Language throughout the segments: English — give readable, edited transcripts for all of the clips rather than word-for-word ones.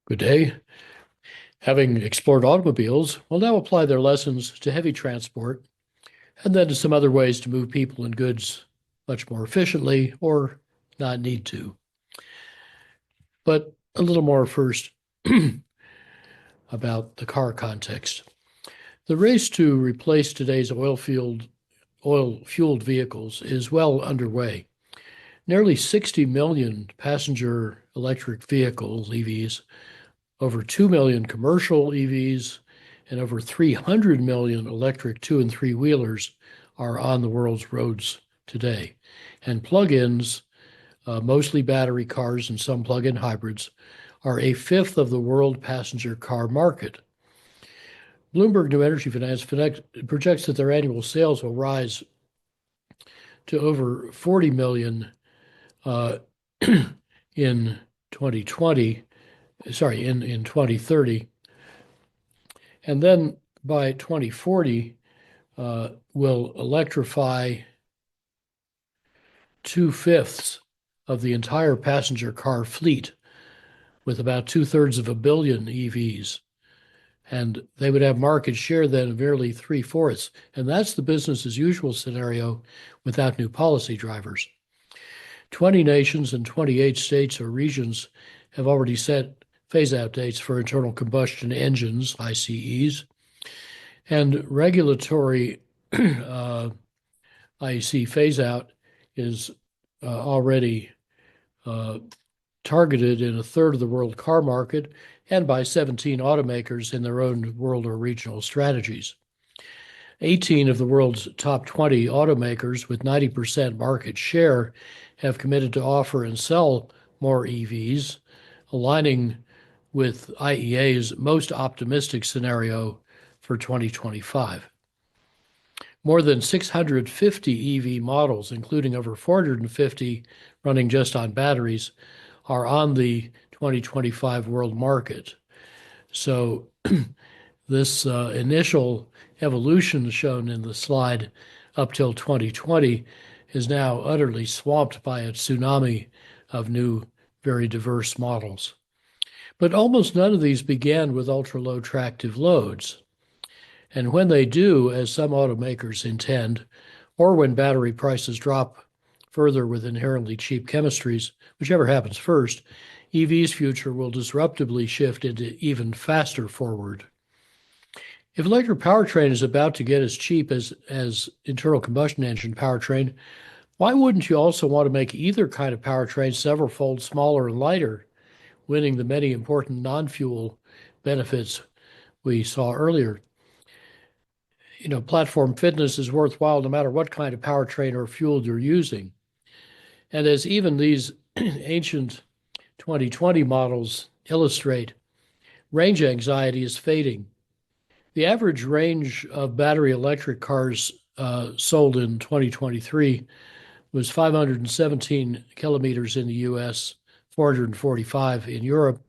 Good day. Having explored automobiles, we'll now apply their lessons to heavy transport and then to some other ways to move people and goods much more efficiently or not need to. But a little more first about the car context. The race to replace today's oil-fueled vehicles is well underway. Nearly 60 million passenger electric vehicles, EVs, over 2 million commercial EVs, and over 300 million electric two and three wheelers are on the world's roads today. And plug-ins, mostly battery cars and some plug-in hybrids, are a fifth of the world passenger car market. Bloomberg New Energy Finance projects that their annual sales will rise to over 40 million in 2030, and then by 2040, will electrify 2/5 of the entire passenger car fleet with about 2/3 of a billion EVs. And they would have market share then of nearly 3/4. And that's the business as usual scenario without new policy drivers. 20 nations and 28 states or regions have already set phase-out dates for internal combustion engines, ICEs, and regulatory IC phase-out is already targeted in a third of the world car market and by 17 automakers in their own world or regional strategies. 18 of the world's top 20 automakers with 90% market share have committed to offer and sell more EVs, aligning with IEA's most optimistic scenario for 2025. More than 650 EV models, including over 450 running just on batteries, are on the 2025 world market. So this initial evolution shown in the slide up till 2020 is now utterly swamped by a tsunami of new, very diverse models. But almost none of these began with ultra-low tractive loads. And when they do, as some automakers intend, or when battery prices drop further with inherently cheap chemistries, whichever happens first, EV's future will disruptively shift into even faster forward. If electric powertrain is about to get as cheap as internal combustion engine powertrain, why wouldn't you also want to make either kind of powertrain several fold smaller and lighter, winning the many important non-fuel benefits we saw earlier? Platform fitness is worthwhile no matter what kind of powertrain or fuel you're using. And as even these ancient 2020 models illustrate, range anxiety is fading. The average range of battery electric cars sold in 2023 was 517 kilometers in the US, 445 in Europe.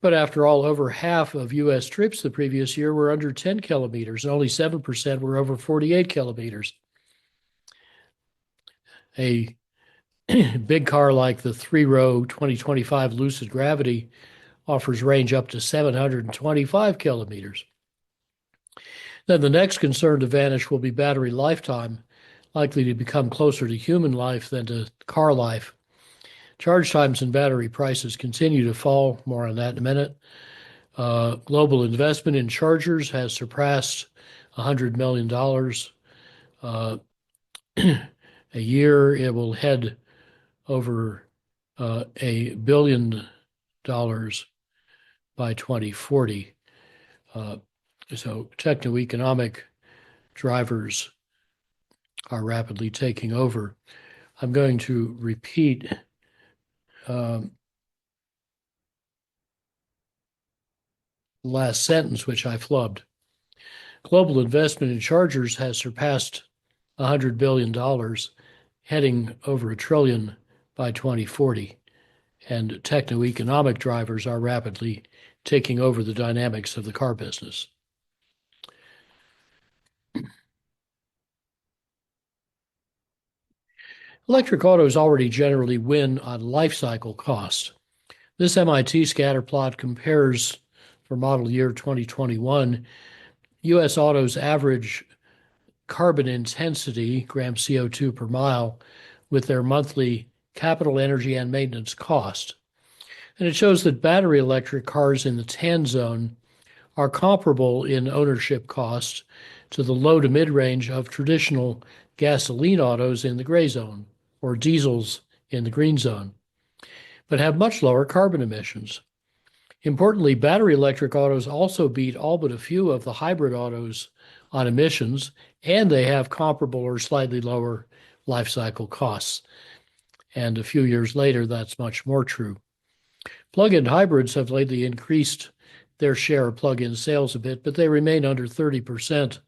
But after all, over half of US trips the previous year were under 10 kilometers, and only 7% were over 48 kilometers. A big car like the three-row 2025 Lucid Gravity offers range up to 725 kilometers. Then the next concern to vanish will be battery lifetime, likely to become closer to human life than to car life. Charge times and battery prices continue to fall. More on that in a minute. Global investment in chargers has surpassed $100 million a year. It will head over $1 billion by 2040. So techno-economic drivers are rapidly taking over. I'm going to repeat last sentence, which I flubbed. Global investment in chargers has surpassed $100 billion, heading over $1 trillion by 2040. And techno-economic drivers are rapidly taking over the dynamics of the car business. Electric autos already generally win on life cycle costs. This MIT scatter plot compares, for model year 2021, U.S. autos average carbon intensity, grams CO2 per mile, with their monthly capital, energy, and maintenance cost. And it shows that battery electric cars in the tan zone are comparable in ownership cost to the low to mid-range of traditional gasoline autos in the gray zone, or diesels in the green zone, but have much lower carbon emissions. Importantly, battery electric autos also beat all but a few of the hybrid autos on emissions, and they have comparable or slightly lower life cycle costs. And a few years later, that's much more true. Plug-in hybrids have lately increased their share of plug-in sales a bit, but they remain under 30%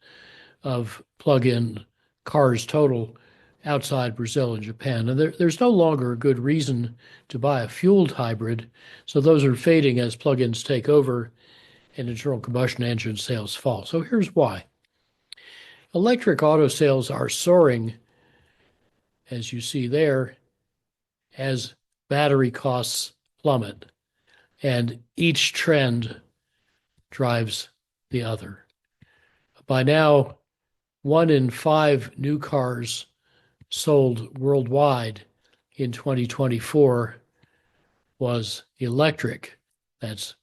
of plug-in cars total outside Brazil and Japan. And there's no longer a good reason to buy a fueled hybrid, so those are fading as plug-ins take over and internal combustion engine sales fall. So here's why. Electric auto sales are soaring, as you see there, as battery costs plummet, and each trend drives the other. By now, 1 in 5 new cars sold worldwide in 2024 was electric. That's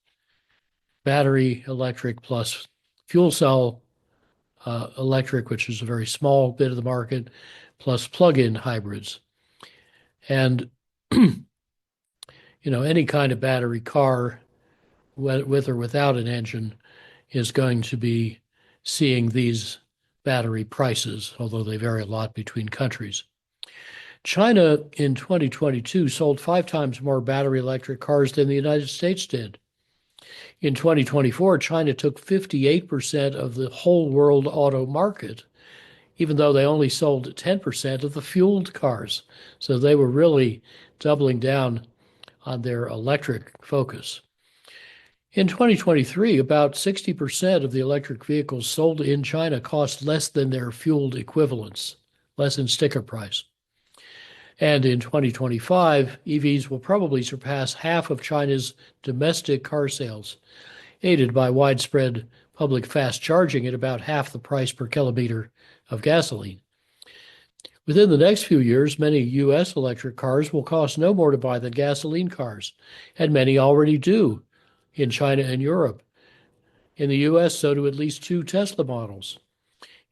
battery electric plus fuel cell electric, which is a very small bit of the market, plus plug-in hybrids. And, any kind of battery car, with or without an engine, is going to be seeing these battery prices, although they vary a lot between countries. China in 2022 sold 5 times more battery electric cars than the United States did. In 2024, China took 58% of the whole world auto market, even though they only sold 10% of the fueled cars. So they were really doubling down on their electric focus. In 2023, about 60% of the electric vehicles sold in China cost less than their fueled equivalents, less in sticker price. And in 2025, EVs will probably surpass half of China's domestic car sales, aided by widespread public fast charging at about half the price per kilometer of gasoline. Within the next few years, many U.S. electric cars will cost no more to buy than gasoline cars, and many already do in China and Europe. In the U.S., so do at least 2 Tesla models.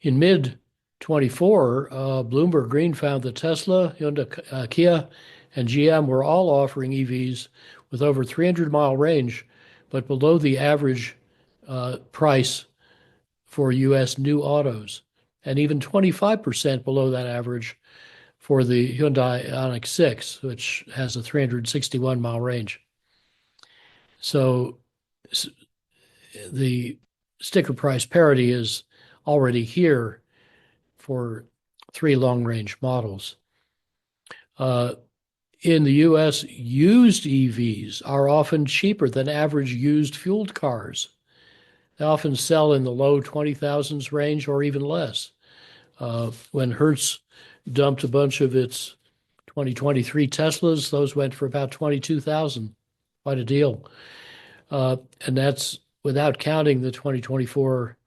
In mid-24, Bloomberg Green found that Tesla, Hyundai, Kia, and GM were all offering EVs with over 300-mile range, but below the average price for U.S. new autos, and even 25% below that average for the Hyundai Ioniq 6, which has a 361-mile range. So the sticker price parity is already here for 3 long-range models. In the U.S., used EVs are often cheaper than average used fueled cars. They often sell in the low 20,000s range or even less. When Hertz dumped a bunch of its 2023 Teslas, those went for about 22,000. Quite a deal. And that's without counting the 2024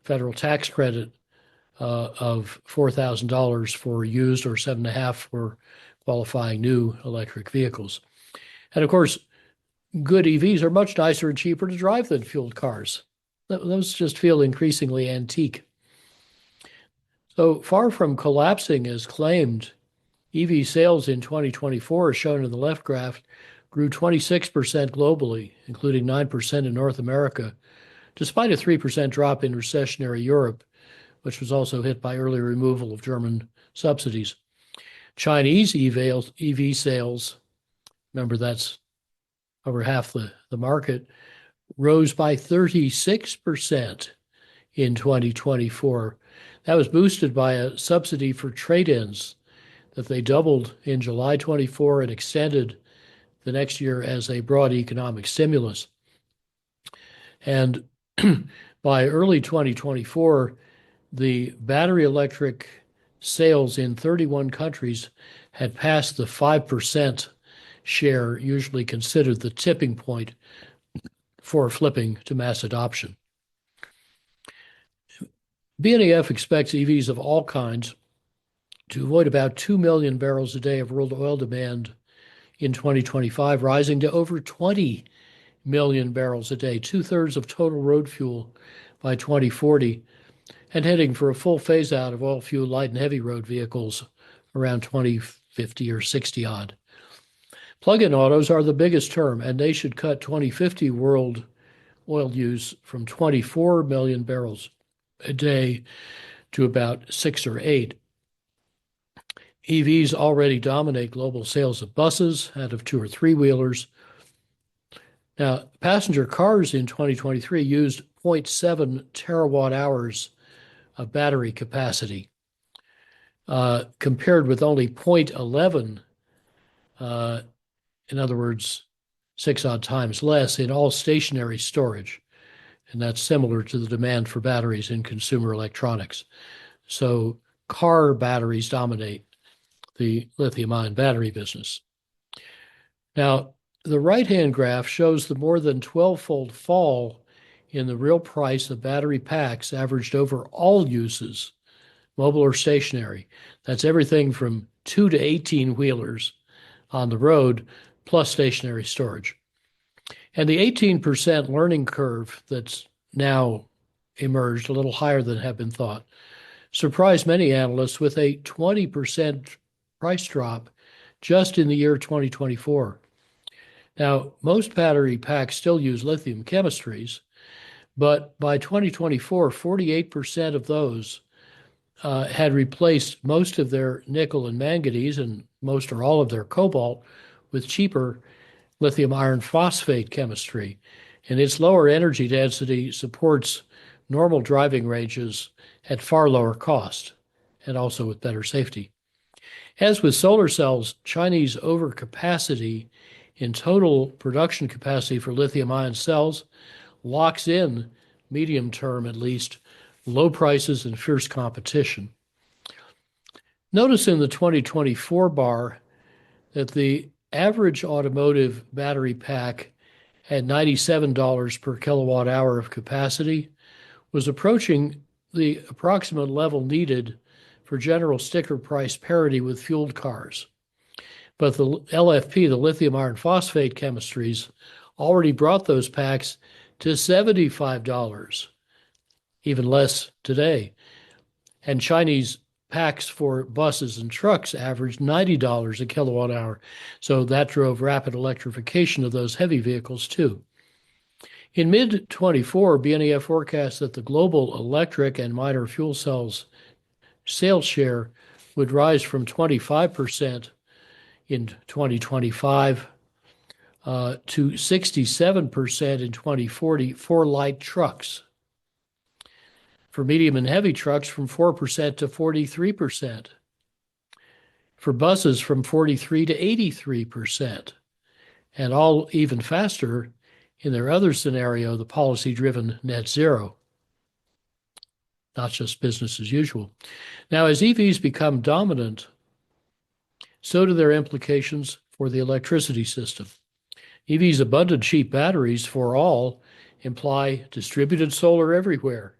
federal tax credit of $4,000 for used or $7,500 for qualifying new electric vehicles. And of course, good EVs are much nicer and cheaper to drive than fueled cars. Those just feel increasingly antique. So far from collapsing as claimed, EV sales in 2024, as shown in the left graph, grew 26% globally, including 9% in North America, despite a 3% drop in recessionary Europe, which was also hit by early removal of German subsidies. Chinese EV sales, remember that's over half the market, rose by 36% in 2024. That was boosted by a subsidy for trade-ins that they doubled in July 24 and extended the next year as a broad economic stimulus. And by early 2024, the battery electric sales in 31 countries had passed the 5% share usually considered the tipping point for flipping to mass adoption. BNEF expects EVs of all kinds to avoid about 2 million barrels a day of world oil demand in 2025, rising to over 20 million barrels a day, 2/3 of total road fuel by 2040, and heading for a full phase out of oil fuel light and heavy road vehicles around 2050 or 60 odd. Plug-in autos are the biggest term, and they should cut 2050 world oil use from 24 million barrels a day to about 6 or 8. EVs already dominate global sales of buses out of 2 or 3-wheelers. Now, passenger cars in 2023 used 0.7 terawatt hours of battery capacity, compared with only 0.11, in other words, 6 odd times less in all stationary storage. And that's similar to the demand for batteries in consumer electronics. So car batteries dominate the lithium-ion battery business. Now, the right-hand graph shows the more than 12-fold fall in the real price of battery packs averaged over all uses, mobile or stationary. That's everything from 2 to 18-wheelers on the road, plus stationary storage. And the 18% learning curve that's now emerged, a little higher than had been thought, surprised many analysts with a 20% price drop just in the year 2024. Now, most battery packs still use lithium chemistries, but by 2024, 48% of those had replaced most of their nickel and manganese and most or all of their cobalt with cheaper lithium iron phosphate chemistry. And its lower energy density supports normal driving ranges at far lower cost and also with better safety. As with solar cells, Chinese overcapacity in total production capacity for lithium-ion cells locks in, medium term at least, low prices and fierce competition. Notice in the 2024 bar that the average automotive battery pack at $97 per kilowatt hour of capacity was approaching the approximate level needed for general sticker price parity with fueled cars. But the LFP, the lithium iron phosphate chemistries, already brought those packs to $75, even less today. And Chinese packs for buses and trucks averaged $90 a kilowatt hour. So that drove rapid electrification of those heavy vehicles too. In mid-24, BNEF forecasts that the global electric and minor fuel cells sales share would rise from 25% in 2025 to 67% in 2040 for light trucks. For medium and heavy trucks, from 4% to 43%. For buses, from 43 to 83%. And all even faster in their other scenario, the policy-driven net zero. Not just business as usual. Now, as EVs become dominant, so do their implications for the electricity system. EVs' abundant cheap batteries for all imply distributed solar everywhere,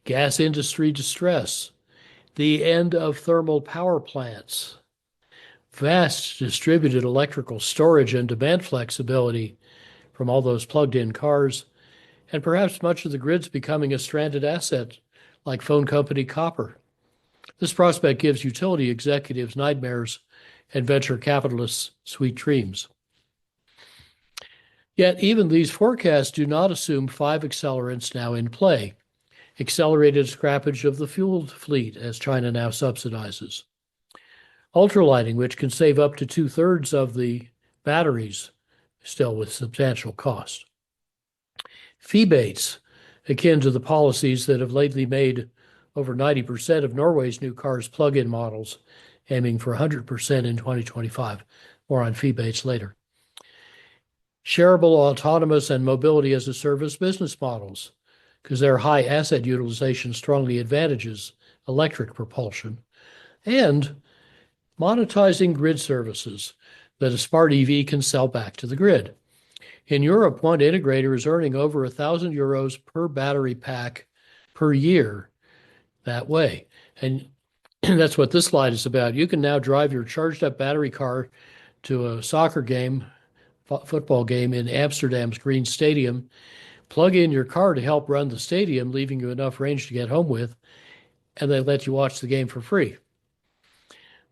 gas industry distress, the end of thermal power plants, vast distributed electrical storage and demand flexibility from all those plugged-in cars, and perhaps much of the grid's becoming a stranded asset like phone company copper. This prospect gives utility executives nightmares and venture capitalists sweet dreams. Yet even these forecasts do not assume 5 accelerants now in play. Accelerated scrappage of the fueled fleet, as China now subsidizes. Ultralighting, which can save up to 2/3 of the batteries, still with substantial cost. Fee-baits, akin to the policies that have lately made over 90% of Norway's new cars plug-in models, aiming for 100% in 2025. More on fee-baits later. Shareable, autonomous, and mobility-as-a-service business models, because their high asset utilization strongly advantages electric propulsion. And monetizing grid services. that a smart EV can sell back to the grid. In Europe, one integrator is earning over €1,000 per battery pack per year that way. And that's what this slide is about. You can now drive your charged up battery car to a soccer game, football game in Amsterdam's Green Stadium, plug in your car to help run the stadium, leaving you enough range to get home with, and they let you watch the game for free.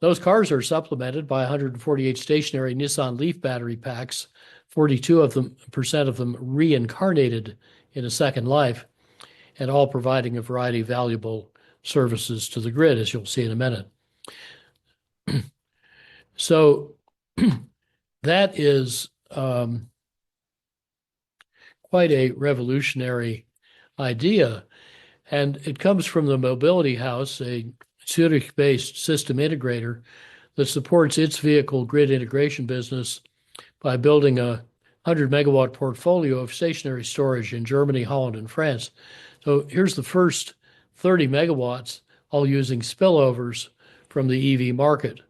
Those cars are supplemented by 148 stationary Nissan Leaf battery packs, 42% of them reincarnated in a second life, and all providing a variety of valuable services to the grid, as you'll see in a minute. So that is quite a revolutionary idea. And it comes from the Mobility House, a Zurich-based system integrator that supports its vehicle grid integration business by building a 100-megawatt portfolio of stationary storage in Germany, Holland, and France. So here's the first 30 megawatts, all using spillovers from the EV market.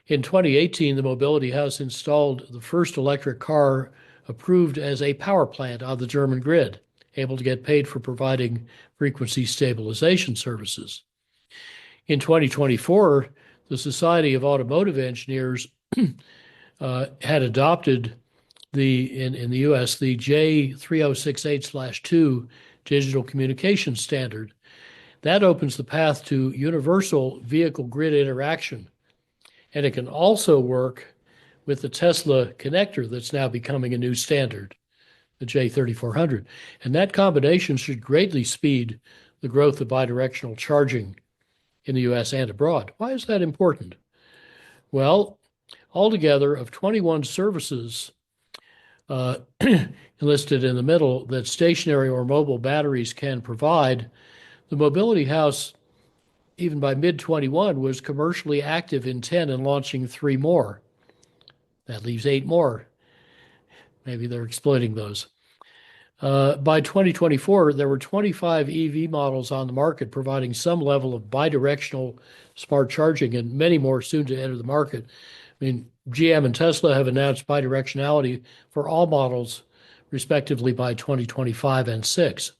In 2018, the Mobility House installed the first electric car approved as a power plant on the German grid, able to get paid for providing frequency stabilization services. In 2024, the Society of Automotive Engineers had adopted in the US, the J3068/2 digital communication standard. That opens the path to universal vehicle grid interaction. And it can also work with the Tesla connector that's now becoming a new standard, the J3400. And that combination should greatly speed the growth of bidirectional charging in the US and abroad. Why is that important? Well, altogether of 21 services listed in the middle that stationary or mobile batteries can provide, the Mobility House, even by mid-21, was commercially active in 10 and launching 3 more. That leaves 8 more. Maybe they're exploiting those. By 2024, there were 25 EV models on the market providing some level of bidirectional smart charging, and many more soon to enter the market. I mean, GM and Tesla have announced bidirectionality for all models, respectively, by 2025 and 6.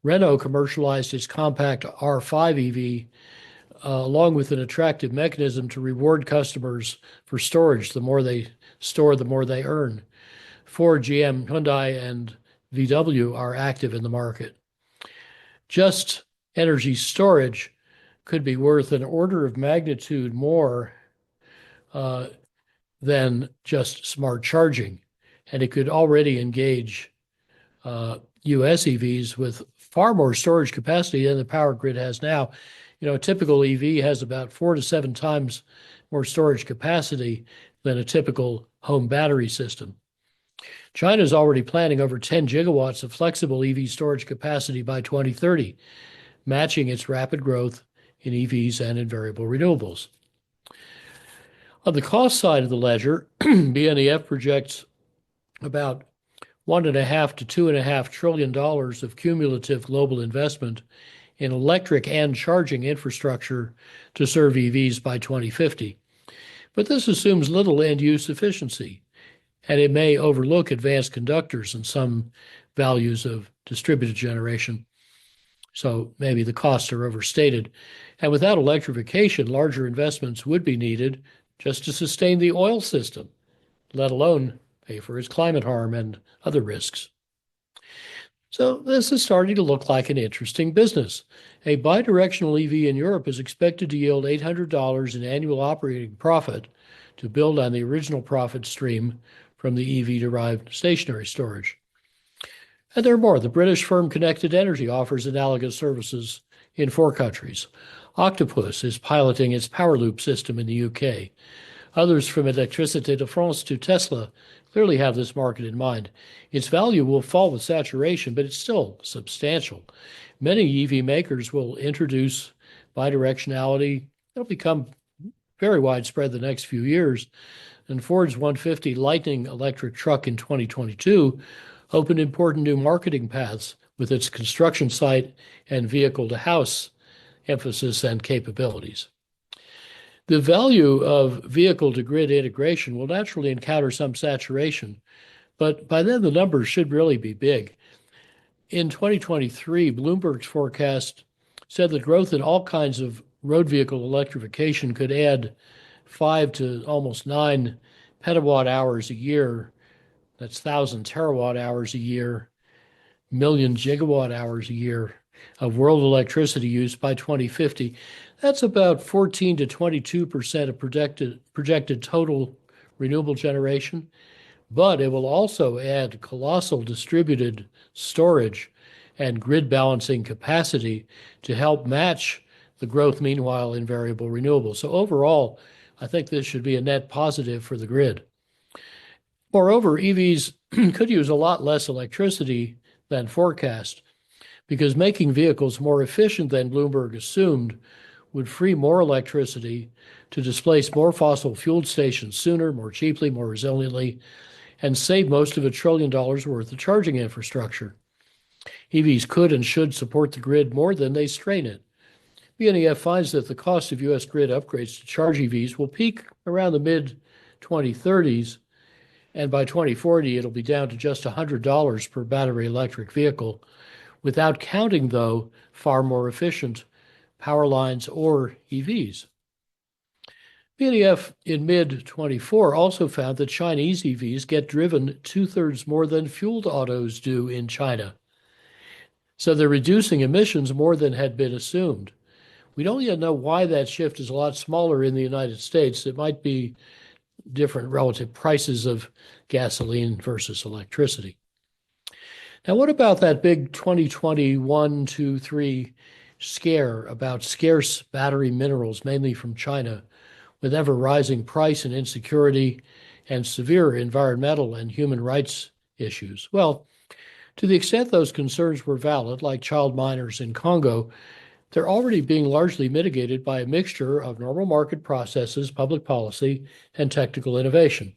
Renault commercialized its compact R5 EV along with an attractive mechanism to reward customers for storage. The more they store, the more they earn. Ford, GM, Hyundai, and VW are active in the market. Just energy storage could be worth an order of magnitude more than just smart charging. And it could already engage US EVs with far more storage capacity than the power grid has now. You know, a typical EV has about 4 to 7 times more storage capacity than a typical home battery system. China is already planning over 10 gigawatts of flexible EV storage capacity by 2030, matching its rapid growth in EVs and in variable renewables. On the cost side of the ledger, BNEF projects about $1.5 to $2.5 trillion of cumulative global investment in electric and charging infrastructure to serve EVs by 2050. But this assumes little end-use efficiency, and it may overlook advanced conductors and some values of distributed generation. So maybe the costs are overstated. And without electrification, larger investments would be needed just to sustain the oil system, let alone pay for its climate harm and other risks. So this is starting to look like an interesting business. A bidirectional EV in Europe is expected to yield $800 in annual operating profit to build on the original profit stream from the EV-derived stationary storage. And there are more. The British firm Connected Energy offers analogous services in 4 countries. Octopus is piloting its Powerloop system in the UK. Others, from Électricité de France to Tesla, clearly have this market in mind. Its value will fall with saturation, but it's still substantial. Many EV makers will introduce bidirectionality. It'll become very widespread the next few years. And Ford's 150 Lightning electric truck in 2022 opened important new marketing paths with its construction site and vehicle-to-house emphasis and capabilities. The value of vehicle-to-grid integration will naturally encounter some saturation, but by then the numbers should really be big. In 2023, Bloomberg's forecast said that growth in all kinds of road vehicle electrification could add 5 to almost 9 petawatt hours a year. That's 1,000 terawatt hours a year, million gigawatt hours a year of world electricity use by 2050. That's about 14 to 22% of projected total renewable generation. But it will also add colossal distributed storage and grid balancing capacity to help match the growth, meanwhile, in variable renewables. So overall, I think this should be a net positive for the grid. Moreover, EVs could use a lot less electricity than forecast, because making vehicles more efficient than Bloomberg assumed would free more electricity to displace more fossil fueled stations sooner, more cheaply, more resiliently, and save most of $1 trillion worth of charging infrastructure. EVs could and should support the grid more than they strain it. BNEF finds that the cost of U.S. grid upgrades to charge EVs will peak around the mid-2030s, and by 2040 it'll be down to just $100 per battery electric vehicle, without counting, though, far more efficient power lines or EVs. BNEF in mid-24 also found that Chinese EVs get driven 2/3 more than fueled autos do in China. So they're reducing emissions more than had been assumed. We don't yet know why that shift is a lot smaller in the United States. It might be different relative prices of gasoline versus electricity. Now, what about that big 2021, 2, 3 scare about scarce battery minerals, mainly from China, with ever-rising price and insecurity and severe environmental and human rights issues? Well, to the extent those concerns were valid, like child miners in Congo, they're already being largely mitigated by a mixture of normal market processes, public policy, and technical innovation.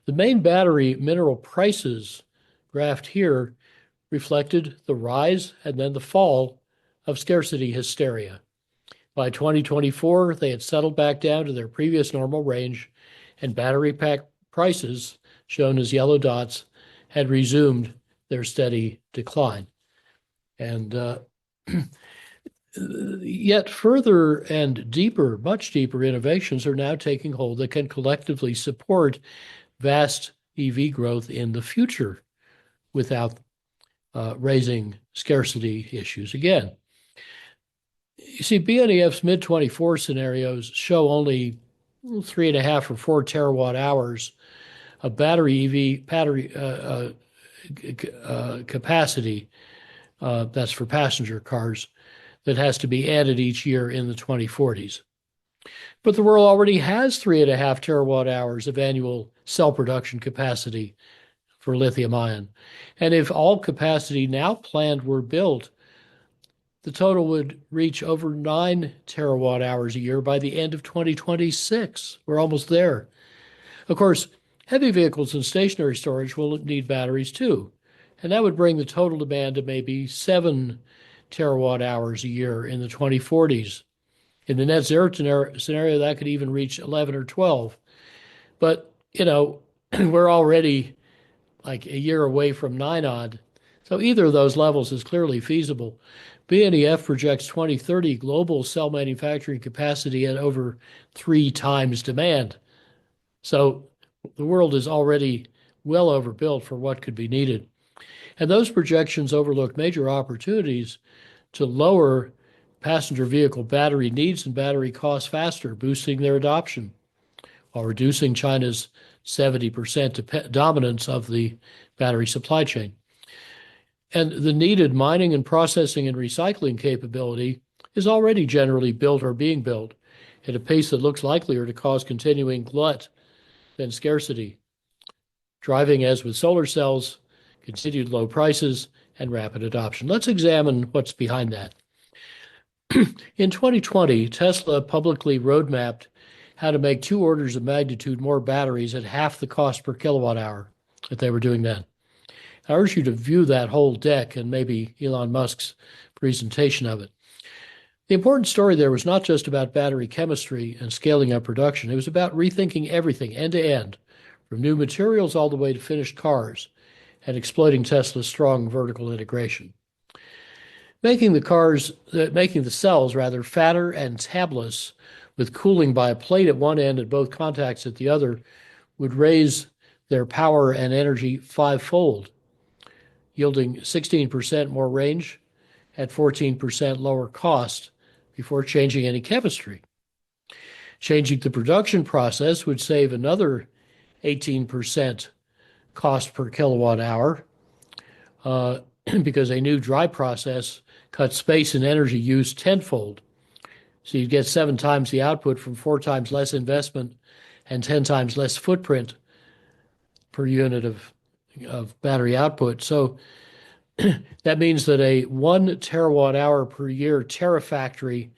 The main battery mineral prices graphed here reflected the rise and then the fall of scarcity hysteria. By 2024, they had settled back down to their previous normal range, and battery pack prices, shown as yellow dots, had resumed their steady decline. And yet further and deeper, much deeper innovations are now taking hold that can collectively support vast EV growth in the future without raising scarcity issues again. You see, BNEF's mid-24 scenarios show only 3.5 or 4 terawatt hours of battery EV capacity, that's for passenger cars, that has to be added each year in the 2040s. But the world already has 3.5 terawatt hours of annual cell production capacity for lithium ion. And if all capacity now planned were built, the total would reach over 9 terawatt hours a year by the end of 2026. We're almost there. Of course, heavy vehicles and stationary storage will need batteries too, and that would bring the total demand to maybe 7 terawatt hours a year in the 2040s. In the net zero scenario, that could even reach 11 or 12. But, we're already like a year away from 9 odd. So either of those levels is clearly feasible. BNEF projects 2030 global cell manufacturing capacity at over 3 times demand. So the world is already well overbuilt for what could be needed. And those projections overlook major opportunities to lower passenger vehicle battery needs and battery costs faster, boosting their adoption, while reducing China's 70% dominance of the battery supply chain. And the needed mining and processing and recycling capability is already generally built or being built at a pace that looks likelier to cause continuing glut than scarcity, driving, as with solar cells, continued low prices and rapid adoption. Let's examine what's behind that. In 2020, Tesla publicly roadmapped how to make 2 orders of magnitude more batteries at half the cost per kilowatt hour that they were doing then. I urge you to view that whole deck and maybe Elon Musk's presentation of it. The important story there was not just about battery chemistry and scaling up production. It was about rethinking everything end to end, from new materials all the way to finished cars, and exploiting Tesla's strong vertical integration. Making the cells rather fatter and tabless with cooling by a plate at one end and both contacts at the other would raise their power and energy fivefold, yielding 16% more range at 14% lower cost before changing any chemistry. Changing the production process would save another 18% cost per kilowatt hour because a new dry process cuts space and energy use tenfold. So you get 7 times the output from 4 times less investment and 10 times less footprint per unit of battery output. So that means that a 1 terawatt hour per year terafactory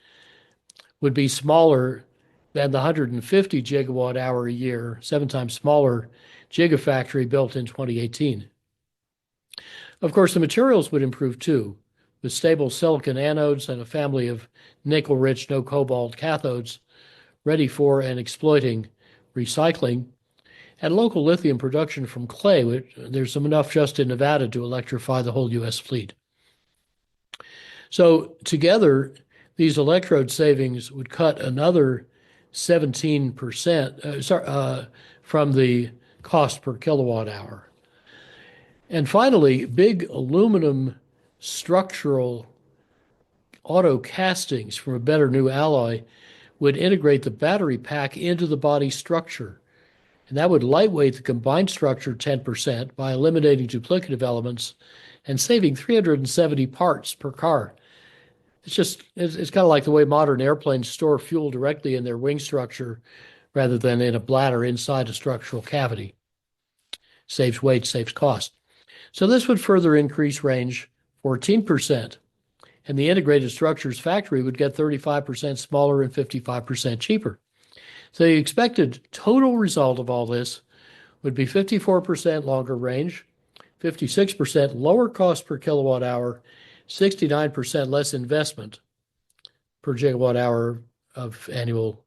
would be smaller than the 150 gigawatt hour a year, 7 times smaller gigafactory built in 2018. Of course, the materials would improve too, with stable silicon anodes and a family of nickel-rich, no-cobalt cathodes ready for and exploiting recycling, and local lithium production from clay, which there's enough just in Nevada to electrify the whole U.S. fleet. So together, these electrode savings would cut another 17% from the cost per kilowatt hour. And finally, big aluminum structural auto castings from a better new alloy would integrate the battery pack into the body structure. And that would lightweight the combined structure 10% by eliminating duplicative elements and saving 370 parts per car. It's kind of like the way modern airplanes store fuel directly in their wing structure rather than in a bladder inside a structural cavity. Saves weight, saves cost. So this would further increase range 14%, and the integrated structures factory would get 35% smaller and 55% cheaper. So the expected total result of all this would be 54% longer range, 56% lower cost per kilowatt hour, 69% less investment per gigawatt hour of annual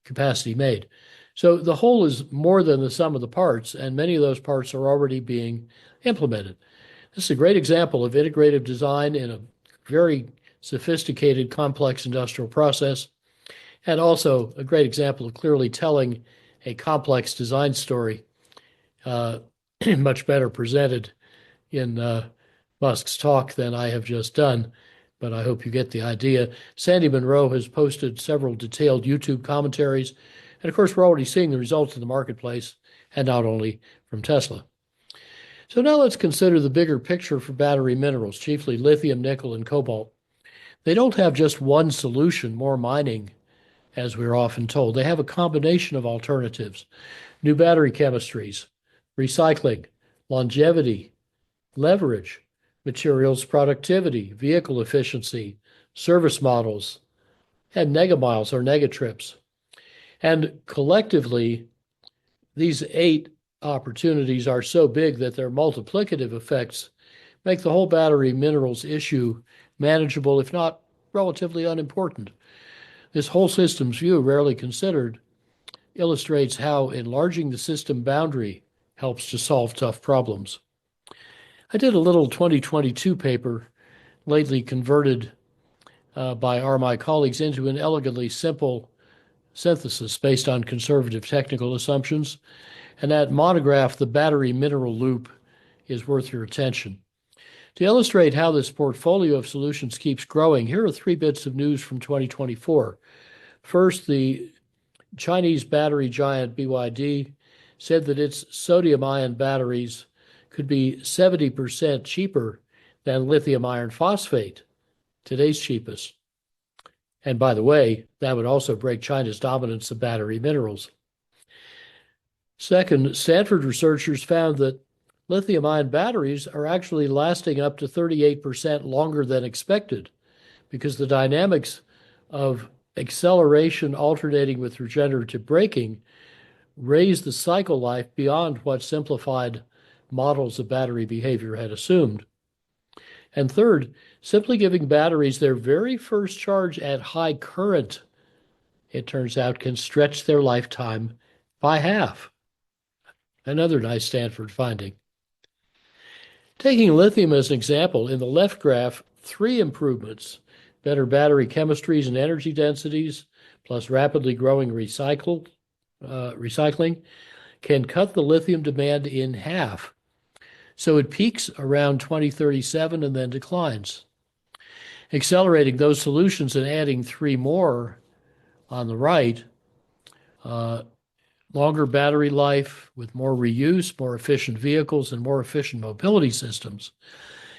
capacity made. So the whole is more than the sum of the parts, and many of those parts are already being implemented. This is a great example of integrative design in a very sophisticated, complex industrial process, and also a great example of clearly telling a complex design story much better presented in Musk's talk than I have just done, but I hope you get the idea. Sandy Monroe has posted several detailed YouTube commentaries, and of course, we're already seeing the results in the marketplace, and not only from Tesla. So now let's consider the bigger picture for battery minerals, chiefly lithium, nickel, and cobalt. They don't have just one solution, more mining, as we're often told. They have a combination of alternatives: new battery chemistries, recycling, longevity, leverage, materials productivity, vehicle efficiency, service models, and megamiles or negatrips. And collectively, these 8 opportunities are so big that their multiplicative effects make the whole battery minerals issue manageable, if not relatively unimportant. This whole systems view, rarely considered, illustrates how enlarging the system boundary helps to solve tough problems. I did a little 2022 paper, lately converted by RMI colleagues into an elegantly simple synthesis based on conservative technical assumptions, and that monograph, The Battery Mineral Loop, is worth your attention. To illustrate how this portfolio of solutions keeps growing, here are 3 bits of news from 2024. First, the Chinese battery giant BYD said that its sodium-ion batteries could be 70% cheaper than lithium iron phosphate, today's cheapest. And by the way, that would also break China's dominance of battery minerals. Second, Stanford researchers found that lithium-ion batteries are actually lasting up to 38% longer than expected, because the dynamics of acceleration alternating with regenerative braking raise the cycle life beyond what simplified models of battery behavior had assumed. And third, simply giving batteries their very first charge at high current, it turns out, can stretch their lifetime by half. Another nice Stanford finding. Taking lithium as an example, in the left graph, 3 improvements: better battery chemistries and energy densities, plus rapidly growing recycling, can cut the lithium demand in half. So it peaks around 2037 and then declines. Accelerating those solutions and adding 3 more on the right, longer battery life with more reuse, more efficient vehicles, and more efficient mobility systems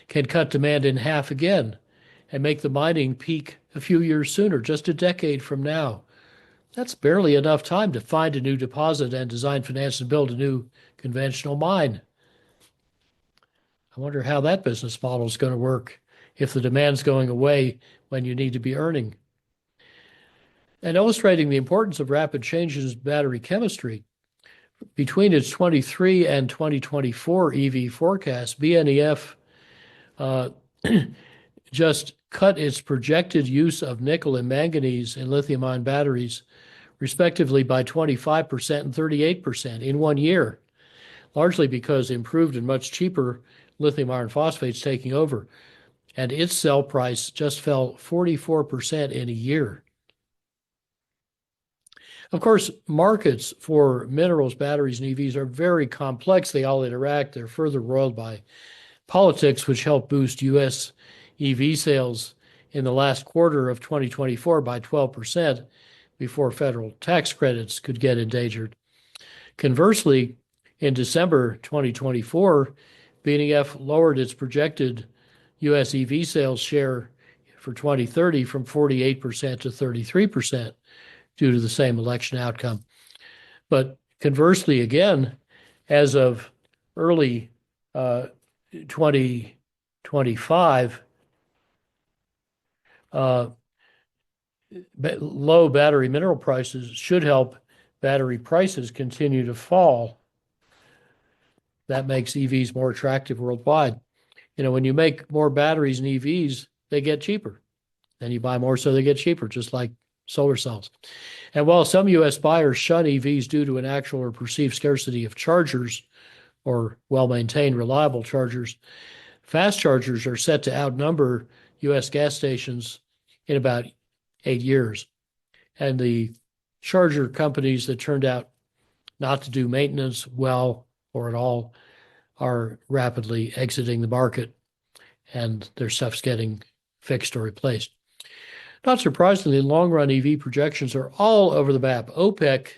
can cut demand in half again and make the mining peak a few years sooner, just a decade from now. That's barely enough time to find a new deposit and design, finance, and build a new conventional mine. I wonder how that business model is going to work if the demand's going away when you need to be earning. And illustrating the importance of rapid changes in battery chemistry, between its 23 and 2024 EV forecast, BNEF just cut its projected use of nickel and manganese in lithium-ion batteries, respectively, by 25% and 38% in 1 year, largely because improved and much cheaper lithium iron phosphate's taking over, and its sell price just fell 44% in a year. Of course, markets for minerals, batteries, and EVs are very complex. They all interact. They're further roiled by politics, which helped boost U.S. EV sales in the last quarter of 2024 by 12% before federal tax credits could get endangered. Conversely, in December 2024, BNEF lowered its projected U.S. EV sales share for 2030 from 48% to 33% due to the same election outcome. But conversely, again, as of early 2025, low battery mineral prices should help battery prices continue to fall. That makes EVs more attractive worldwide. You know, when you make more batteries and EVs, they get cheaper. Then you buy more, so they get cheaper, just like solar cells. And while some U.S. buyers shun EVs due to an actual or perceived scarcity of chargers or well-maintained, reliable chargers, fast chargers are set to outnumber U.S. gas stations in about 8 years. And the charger companies that turned out not to do maintenance well or at all are rapidly exiting the market, and their stuff's getting fixed or replaced. Not surprisingly, long-run EV projections are all over the map. OPEC,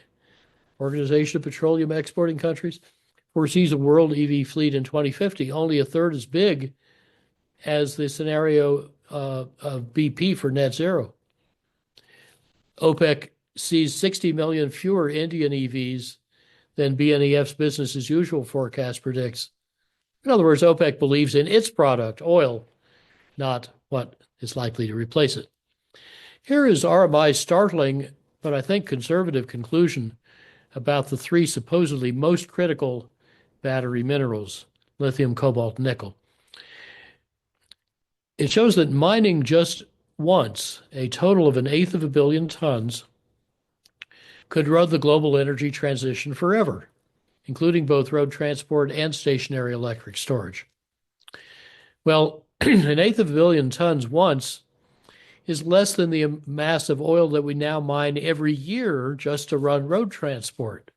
Organization of Petroleum Exporting Countries, foresees a world EV fleet in 2050 only a third as big as the scenario of BP for net zero. OPEC sees 60 million fewer Indian EVs than BNEF's business as usual forecast predicts. In other words, OPEC believes in its product, oil, not what is likely to replace it. Here is RMI's startling, but I think conservative conclusion about the 3 supposedly most critical battery minerals, lithium, cobalt, nickel. It shows that mining just once a total of 1/8 of a billion tons could run the global energy transition forever, including both road transport and stationary electric storage. Well, 1/8 of a billion tons once is less than the mass of oil that we now mine every year just to run road transport.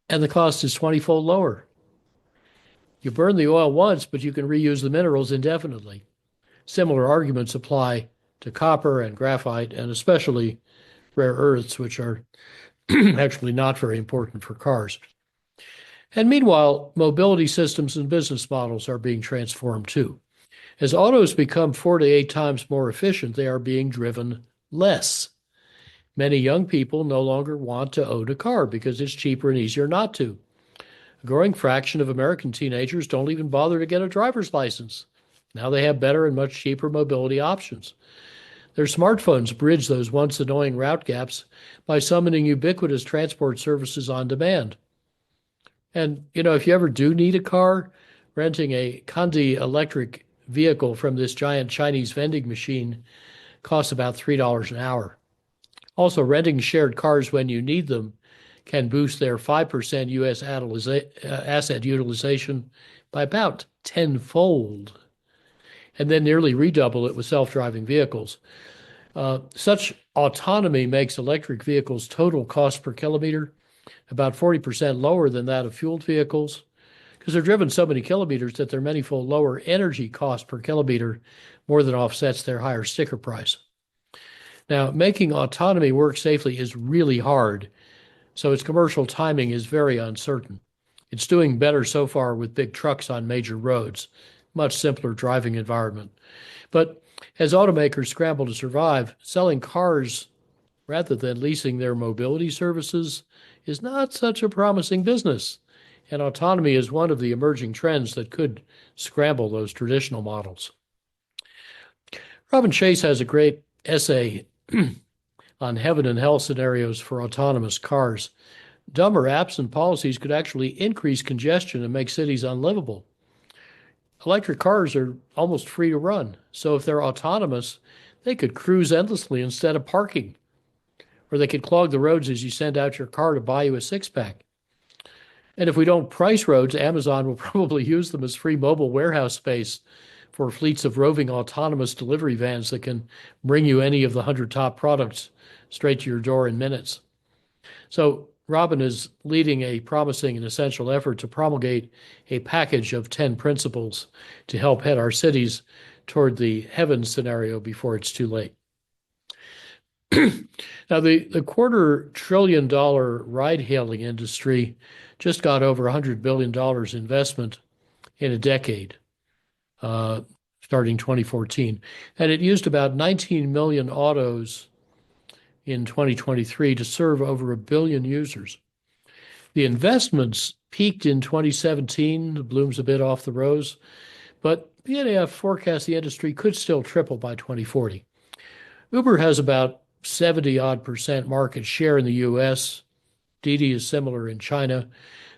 And the cost is 20-fold lower. You burn the oil once, but you can reuse the minerals indefinitely. Similar arguments apply to copper and graphite, and especially rare earths, which are actually not very important for cars. And meanwhile, mobility systems and business models are being transformed too. As autos become 4 to 8 times more efficient, they are being driven less. Many young people no longer want to own a car because it's cheaper and easier not to. A growing fraction of American teenagers don't even bother to get a driver's license. Now they have better and much cheaper mobility options. Their smartphones bridge those once annoying route gaps by summoning ubiquitous transport services on demand. And, you know, if you ever do need a car, renting a Kandi electric vehicle from this giant Chinese vending machine costs about $3 an hour. Also, renting shared cars when you need them can boost their 5% U.S. asset utilization by about tenfold, and then nearly redouble it with self-driving vehicles. Such autonomy makes electric vehicles' total cost per kilometer about 40% lower than that of fueled vehicles, because they're driven so many kilometers that their manifold lower energy cost per kilometer more than offsets their higher sticker price. Now, making autonomy work safely is really hard, so its commercial timing is very uncertain. It's doing better so far with big trucks on major roads, much simpler driving environment. But as automakers scramble to survive, selling cars rather than leasing their mobility services is not such a promising business. And autonomy is one of the emerging trends that could scramble those traditional models. Robin Chase has a great essay on heaven and hell scenarios for autonomous cars. Dumber apps and policies could actually increase congestion and make cities unlivable. Electric cars are almost free to run, so if they're autonomous, they could cruise endlessly instead of parking. Or they could clog the roads as you send out your car to buy you a six-pack. And if we don't price roads, Amazon will probably use them as free mobile warehouse space for fleets of roving autonomous delivery vans that can bring you any of the 100 top products straight to your door in minutes. So Robin is leading a promising and essential effort to promulgate a package of 10 principles to help head our cities toward the heaven scenario before it's too late. Now, the $250 billion ride-hailing industry just got over $100 billion investment in a decade, starting 2014. And it used about 19 million autos in 2023 to serve over 1 billion users. The investments peaked in 2017, the bloom's a bit off the rose, but BNAF forecasts the industry could still triple by 2040. Uber has about 70-odd% market share in the US. Didi is similar in China.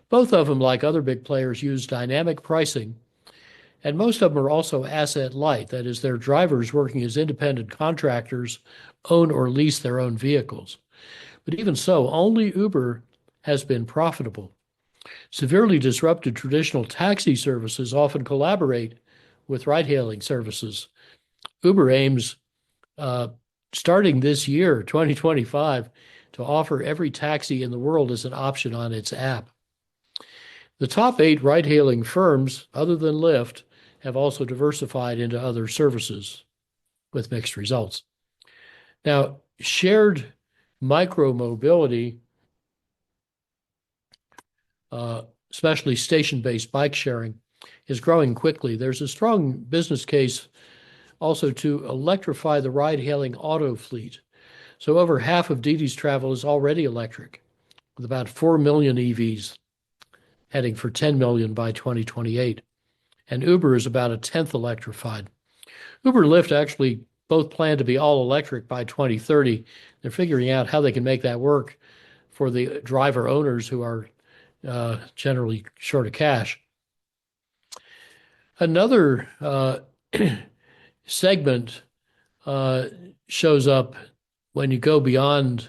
Both of them, like other big players, use dynamic pricing, and most of them are also asset light. That is, their drivers working as independent contractors own or lease their own vehicles. But even so, only Uber has been profitable. Severely disrupted traditional taxi services often collaborate with ride-hailing services. Uber aims, starting this year, 2025, to offer every taxi in the world as an option on its app. The top 8 ride-hailing firms, other than Lyft, have also diversified into other services with mixed results. Now, shared micro-mobility, especially station-based bike sharing, is growing quickly. There's a strong business case also to electrify the ride-hailing auto fleet. So over half of Didi's travel is already electric, with about 4 million EVs, heading for 10 million by 2028. And Uber is about a tenth electrified. Uber and Lyft actually both plan to be all electric by 2030. They're figuring out how they can make that work for the driver owners who are generally short of cash. Another segment shows up when you go beyond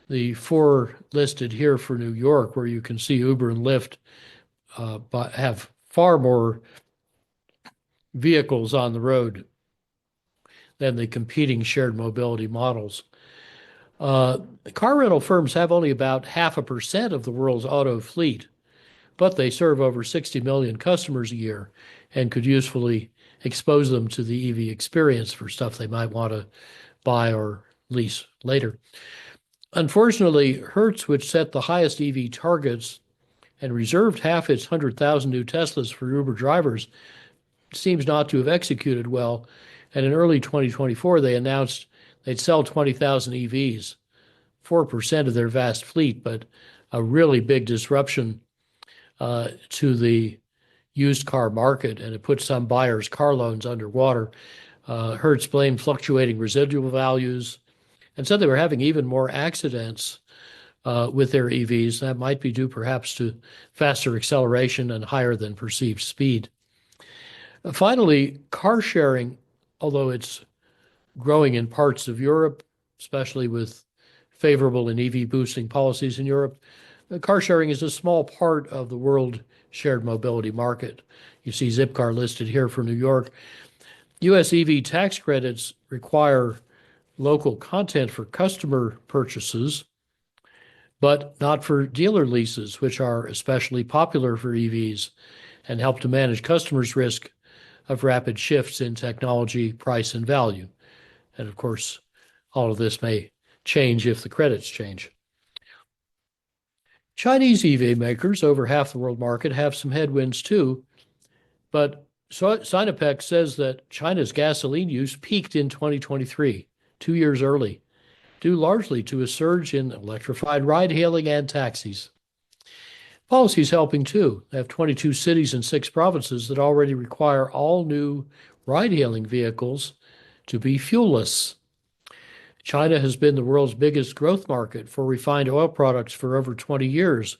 the 4 listed here for New York, where you can see Uber and Lyft have far more vehicles on the road than the competing shared mobility models. Car rental firms have only about 0.5% of the world's auto fleet, but they serve over 60 million customers a year and could usefully expose them to the EV experience for stuff they might want to buy or lease later. Unfortunately, Hertz, which set the highest EV targets and reserved half its 100,000 new Teslas for Uber drivers, seems not to have executed well. And in early 2024, they announced they'd sell 20,000 EVs, 4% of their vast fleet, but a really big disruption to the used car market, and it put some buyers' car loans underwater. Hertz blamed fluctuating residual values and said they were having even more accidents with their EVs. That might be due perhaps to faster acceleration and higher than perceived speed. Finally, car sharing, although it's growing in parts of Europe, especially with favorable and EV boosting policies in Europe, car sharing is a small part of the world shared mobility market. You see Zipcar listed here for New York. U.S. EV tax credits require local content for customer purchases, but not for dealer leases, which are especially popular for EVs and help to manage customers' risk of rapid shifts in technology, price, and value. And of course, all of this may change if the credits change. Chinese EV makers, over half the world market, have some headwinds too, but Sinopec says that China's gasoline use peaked in 2023, 2 years early, due largely to a surge in electrified ride-hailing and taxis. Policy is helping too. They have 22 cities and 6 provinces that already require all new ride-hailing vehicles to be fuelless. China has been the world's biggest growth market for refined oil products for over 20 years.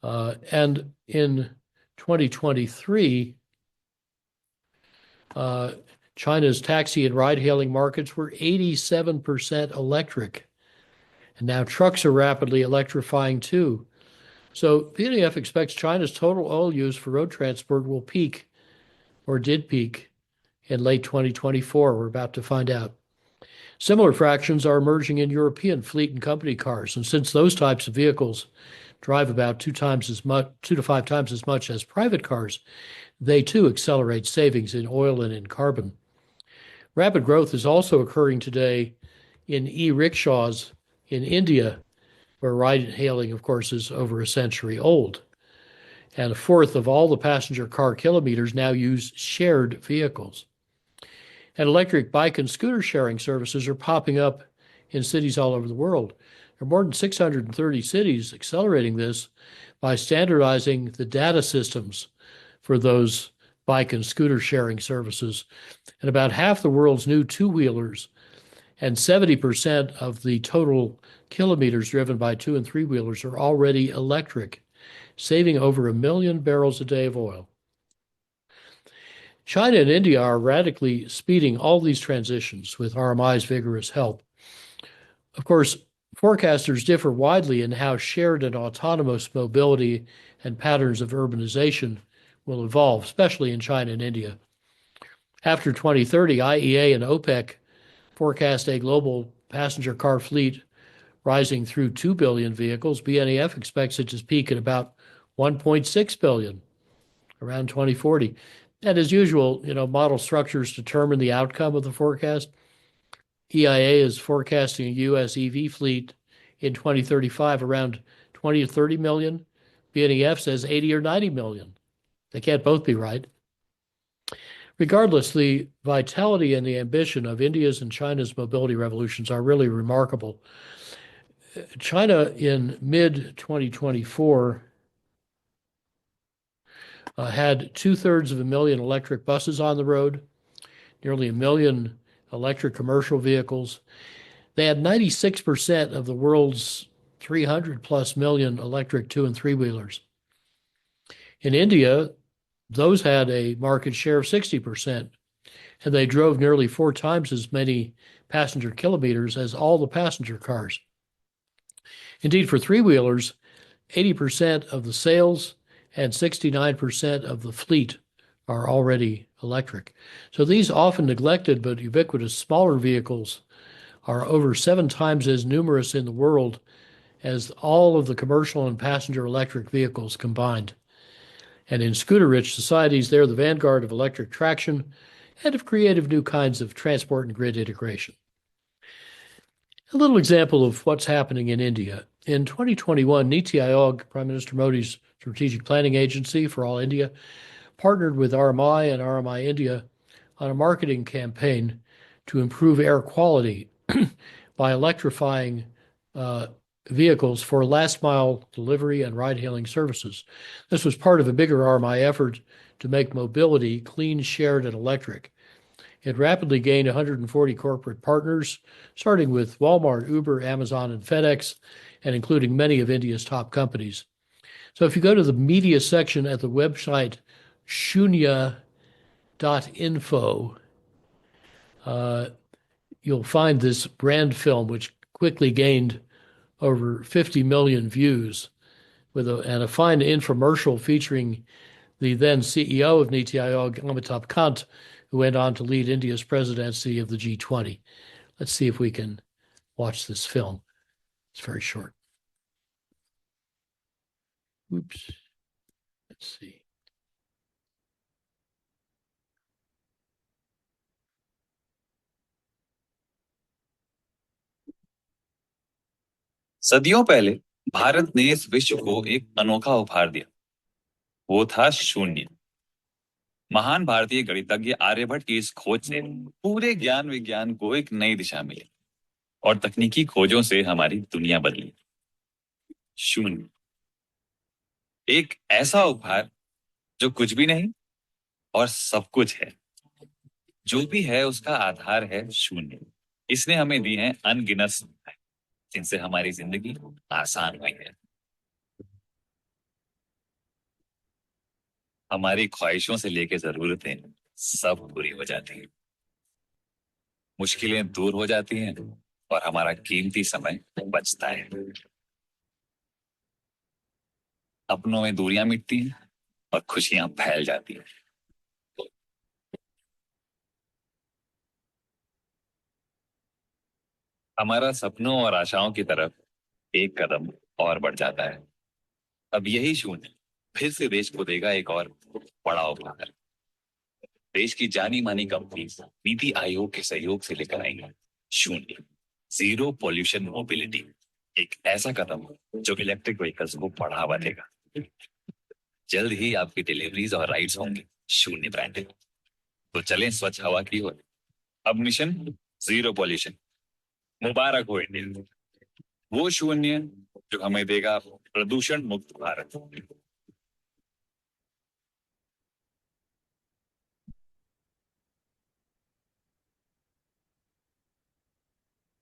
And in 2023, China's taxi and ride-hailing markets were 87% electric. And now trucks are rapidly electrifying too. So BNEF expects China's total oil use for road transport will peak, or did peak, in late 2024. We're about to find out. Similar fractions are emerging in European fleet and company cars. And since those types of vehicles drive about 2 to 5 times as much as private cars, they too accelerate savings in oil and in carbon. Rapid growth is also occurring today in e-rickshaws in India, where ride-hailing, of course, is over a century old. And a fourth of all the passenger car kilometers now use shared vehicles. And electric bike and scooter sharing services are popping up in cities all over the world. There are more than 630 cities accelerating this by standardizing the data systems for those bike and scooter sharing services. And about half the world's new two-wheelers and 70% of the total kilometers driven by 2- and 3-wheelers are already electric, saving over 1 million barrels a day of oil. China and India are radically speeding all these transitions with RMI's vigorous help. Of course, forecasters differ widely in how shared and autonomous mobility and patterns of urbanization will evolve, especially in China and India. After 2030, IEA and OPEC forecast a global passenger car fleet rising through 2 billion vehicles. BNEF expects it to peak at about 1.6 billion around 2040. And as usual, model structures determine the outcome of the forecast. EIA is forecasting a U.S. EV fleet in 2035 around 20 to 30 million. BNEF says 80 or 90 million. They can't both be right. Regardless, the vitality and the ambition of India's and China's mobility revolutions are really remarkable. China in mid-2024 had 2/3 of a million electric buses on the road, nearly 1 million electric commercial vehicles. They had 96% of the world's 300 plus million electric 2- and 3-wheelers. In India, those had a market share of 60%, and they drove nearly 4 times as many passenger kilometers as all the passenger cars. Indeed, for 3-wheelers, 80% of the sales and 69% of the fleet are already electric. So these often neglected but ubiquitous smaller vehicles are over 7 times as numerous in the world as all of the commercial and passenger electric vehicles combined. And in scooter-rich societies, they're the vanguard of electric traction and of creative new kinds of transport and grid integration. A little example of what's happening in India. In 2021, Niti Aayog, Prime Minister Modi's strategic planning agency for all India, partnered with RMI and RMI India on a marketing campaign to improve air quality by electrifying vehicles for last-mile delivery and ride-hailing services. This was part of a bigger RMI effort to make mobility clean, shared, and electric. It rapidly gained 140 corporate partners, starting with Walmart, Uber, Amazon, and FedEx, and including many of India's top companies. So if you go to the media section at the website Shunya .info, you'll find this brand film, which quickly gained over 50 million views, and a fine infomercial featuring the then CEO of Niti Aayog, Amitabh Kant, who went on to lead India's presidency of the G20. Let's see if we can watch this film. It's very short. Oops. Let's see. सदियों पहले भारत ने इस विश्व को एक अनोखा उपहार दिया। वो था शून्य। महान भारतीय गणितज्ञ आर्यभट्ट की इस खोज से पूरे ज्ञान विज्ञान को एक नई दिशा मिली और तकनीकी खोजों से हमारी दुनिया बदली। शून्य, एक ऐसा उपहार जो कुछ भी नहीं और सब कुछ है। जो भी है उसका आधार है शून्य। इसने हमें दी है अनगिनत सुविधाएं जिनसे हमारी जिंदगी आसान हुई है। हमारी ख्वाहिशों से लेकर जरूरतें सब पूरी हो जाती हैं, मुश्किलें दूर हो जाती हैं और हमारा कीमती समय बचता है। अपनों में दूरियां मिटती हैं और खुशियां फैल जाती हैं। हमारा सपनों और आशाओं की तरफ एक कदम और बढ़ जाता है। अब यही शून्य फिर से देश को देगा एक और बड़ा उपहार। देश की जानी मानी कंपनी नीति आयोग के सहयोग से लेकर आई है शून्य, जीरो पॉल्यूशन मोबिलिटी। एक ऐसा कदम जो इलेक्ट्रिक व्हीकल्स को बढ़ावा देगा। जल्द ही आपकी डिलीवरीज और राइड्स होंगे शून्य ब्रांडेड। तो चलें स्वच्छ हवा की ओर। अब मिशन जीरो पॉल्यूशन। मुबारक हो इंडिया, वो शून्य जो हमें देगा प्रदूषण मुक्त Bharat.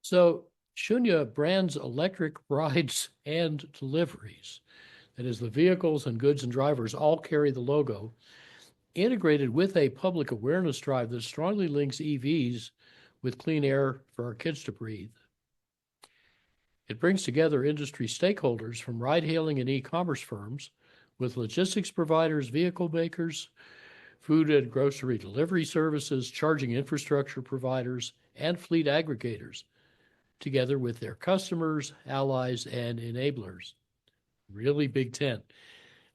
So Shunya brands electric rides and deliveries. That is, the vehicles and goods and drivers all carry the logo, integrated with a public awareness drive that strongly links EVs with clean air for our kids to breathe. It brings together industry stakeholders from ride-hailing and e-commerce firms with logistics providers, vehicle makers, food and grocery delivery services, charging infrastructure providers, and fleet aggregators, together with their customers, allies, and enablers. Really big tent.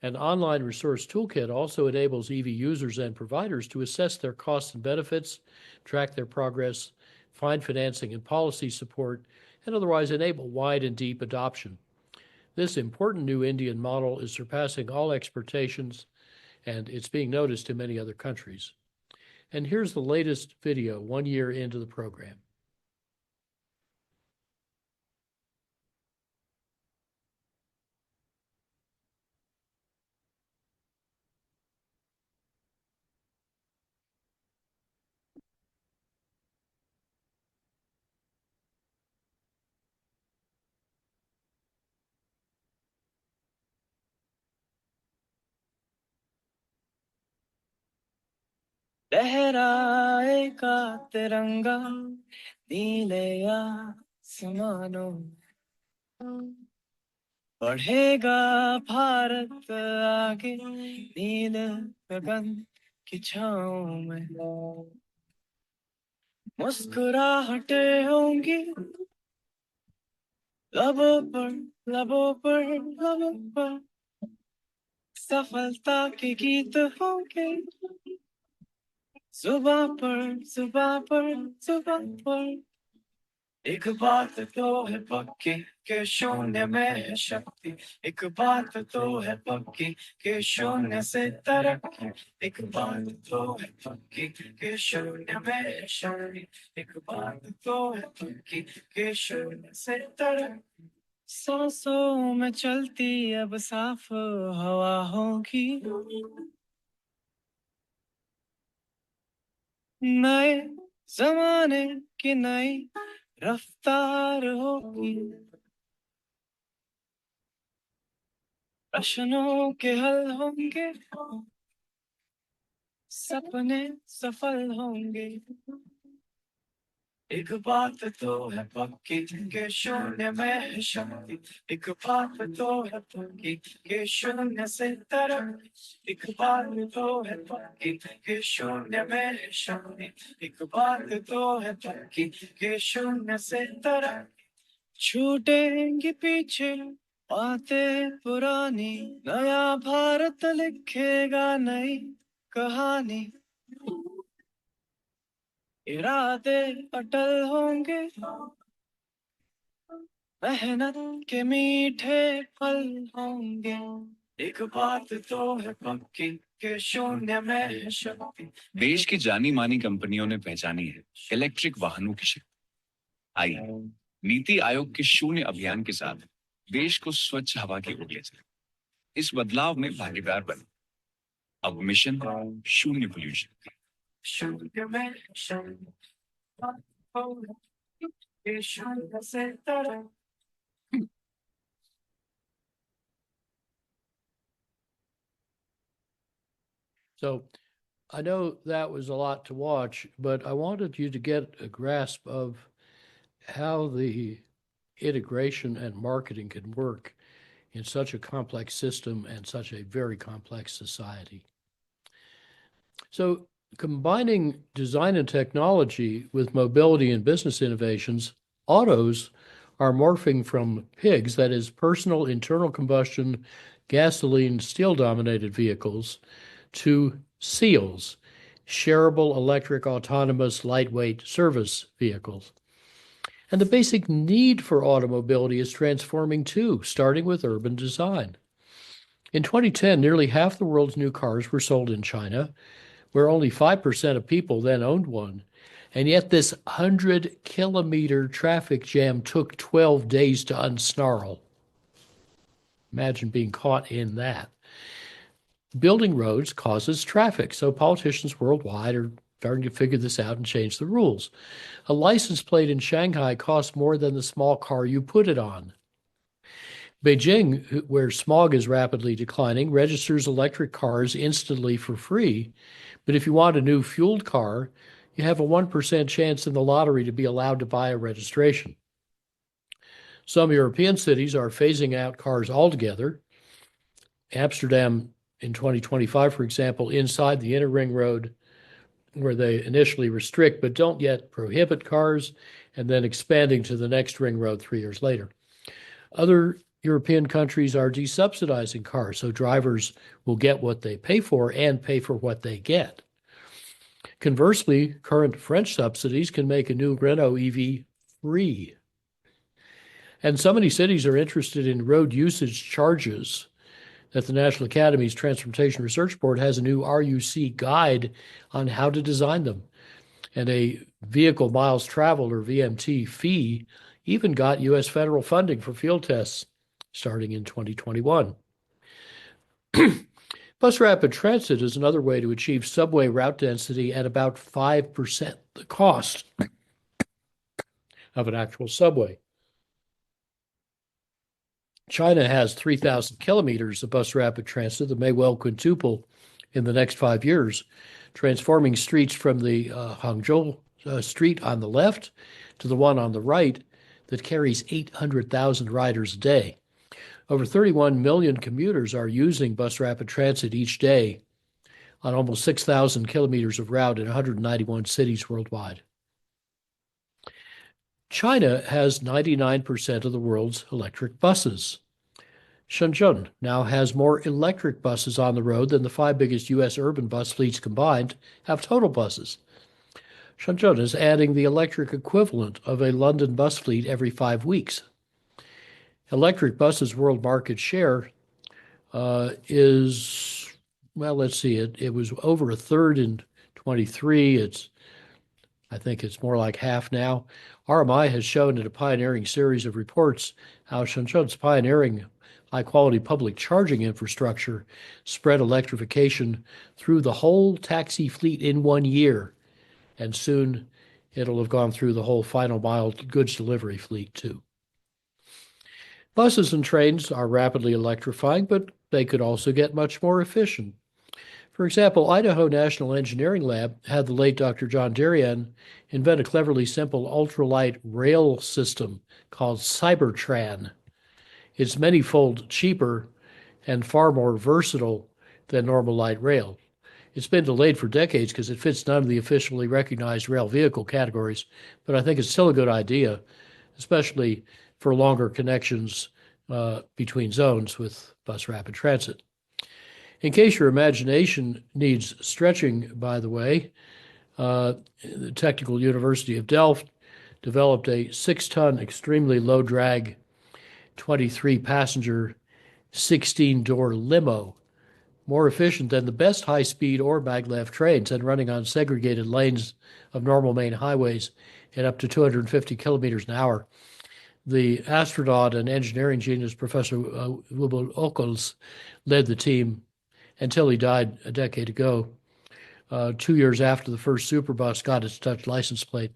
An online resource toolkit also enables EV users and providers to assess their costs and benefits, track their progress, find financing and policy support, and otherwise enable wide and deep adoption. This important new Indian model is surpassing all expectations, and it's being noticed in many other countries. And here's the latest video 1 year into the program. लहराएगा तिरंगा नीले आसमानों, बढ़ेगा भारत आगे नीले गगन की छाँव में। मुस्कुराहटे होंगी लबों पर लबों पर लबों पर, सफलता के गीत होंगे जुबां पर जुबां पर जुबां पर। एक बात तो है पक्की के शून्य में है शक्ति। एक बात तो है पक्की के शून्य से तरक्की। एक बात तो है पक्की के शून्य में है शक्ति। एक बात तो है पक्की के शून्य से तरक्की। सांसों में चलती अब साफ हवा होगी, नए जमाने की नई रफ्तार होगी। प्रश्नों के हल होंगे सपने सफल होंगे। एक बात तो है पक्की के शून्य में है शक्ति। एक बात तो है पक्की के शून्य से तरक्की। एक बात तो है पक्की के शून्य में है शक्ति। एक बात तो है पक्की के शून्य से तरक्की। छूटेंगी पीछे बातें पुरानी, नया भारत लिखेगा नई कहानी। इरादे अटल होंगे, मेहनत के मीठे फल होंगे। एक बात तो है पक्की के शून्य में है शक्ति। देश की जानी मानी कंपनियों ने पहचानी है इलेक्ट्रिक वाहनों की शक्ति। आइए नीति आयोग के शून्य अभियान के साथ देश को स्वच्छ हवा की ओर ले चले। इस बदलाव में भागीदार बने। अब मिशन शून्य पोल्यूशन। शून्य में शून्य के शून्य से तरक्की। So I know that was a lot to watch, but I wanted you to get a grasp of how the integration and marketing can work in such a complex system and such a very complex society. So combining design and technology with mobility and business innovations, autos are morphing from pigs, that is personal internal combustion, gasoline, steel-dominated vehicles, to SEALs, shareable electric autonomous lightweight service vehicles. And the basic need for automobility is transforming too, starting with urban design. In 2010, nearly half the world's new cars were sold in China, where only 5% of people then owned one. And yet this 100-kilometer traffic jam took 12 days to unsnarl. Imagine being caught in that. Building roads causes traffic, so politicians worldwide are starting to figure this out and change the rules. A license plate in Shanghai costs more than the small car you put it on. Beijing, where smog is rapidly declining, registers electric cars instantly for free. But if you want a new fueled car, you have a 1% chance in the lottery to be allowed to buy a registration. Some European cities are phasing out cars altogether. Amsterdam in 2025, for example, inside the inner ring road, where they initially restrict but don't yet prohibit cars, and then expanding to the next ring road 3 years later. Other European countries are desubsidizing cars, so drivers will get what they pay for and pay for what they get. Conversely, current French subsidies can make a new Renault EV free. And so many cities are interested in road usage charges that the National Academy's Transportation Research Board has a new RUC guide on how to design them. And a vehicle miles traveled, or VMT, fee even got U.S. federal funding for field tests starting in 2021. Bus rapid transit is another way to achieve subway route density at about 5% the cost of an actual subway. China has 3,000 kilometers of bus rapid transit that may well quintuple in the next 5 years, transforming streets from the Hangzhou street on the left to the one on the right that carries 800,000 riders a day. Over 31 million commuters are using bus rapid transit each day on almost 6,000 kilometers of route in 191 cities worldwide. China has 99% of the world's electric buses. Shenzhen now has more electric buses on the road than the 5 biggest U.S. urban bus fleets combined have total buses. Shenzhen is adding the electric equivalent of a London bus fleet every 5 weeks. Electric buses' world market share is, well, let's see, it was over a third in 23. I think it's more like half now. RMI has shown in a pioneering series of reports how Shenzhen's pioneering high-quality public charging infrastructure spread electrification through the whole taxi fleet in 1 year, and soon it'll have gone through the whole final mile goods delivery fleet too. Buses and trains are rapidly electrifying, but they could also get much more efficient. For example, Idaho National Engineering Lab had the late Dr. John Darien invent a cleverly simple ultralight rail system called Cybertran. It's many-fold cheaper and far more versatile than normal light rail. It's been delayed for decades because it fits none of the officially recognized rail vehicle categories, but I think it's still a good idea, especially for longer connections between zones with bus rapid transit. In case your imagination needs stretching, by the way, the Technical University of Delft developed a 6-ton, extremely low-drag, 23-passenger, 16-door limo, more efficient than the best high-speed or maglev trains and running on segregated lanes of normal main highways at up to 250 kilometers an hour. The astronaut and engineering genius, Professor Wilbur Ockels, led the team until he died a decade ago, 2 years after the first Superbus got its Dutch license plate.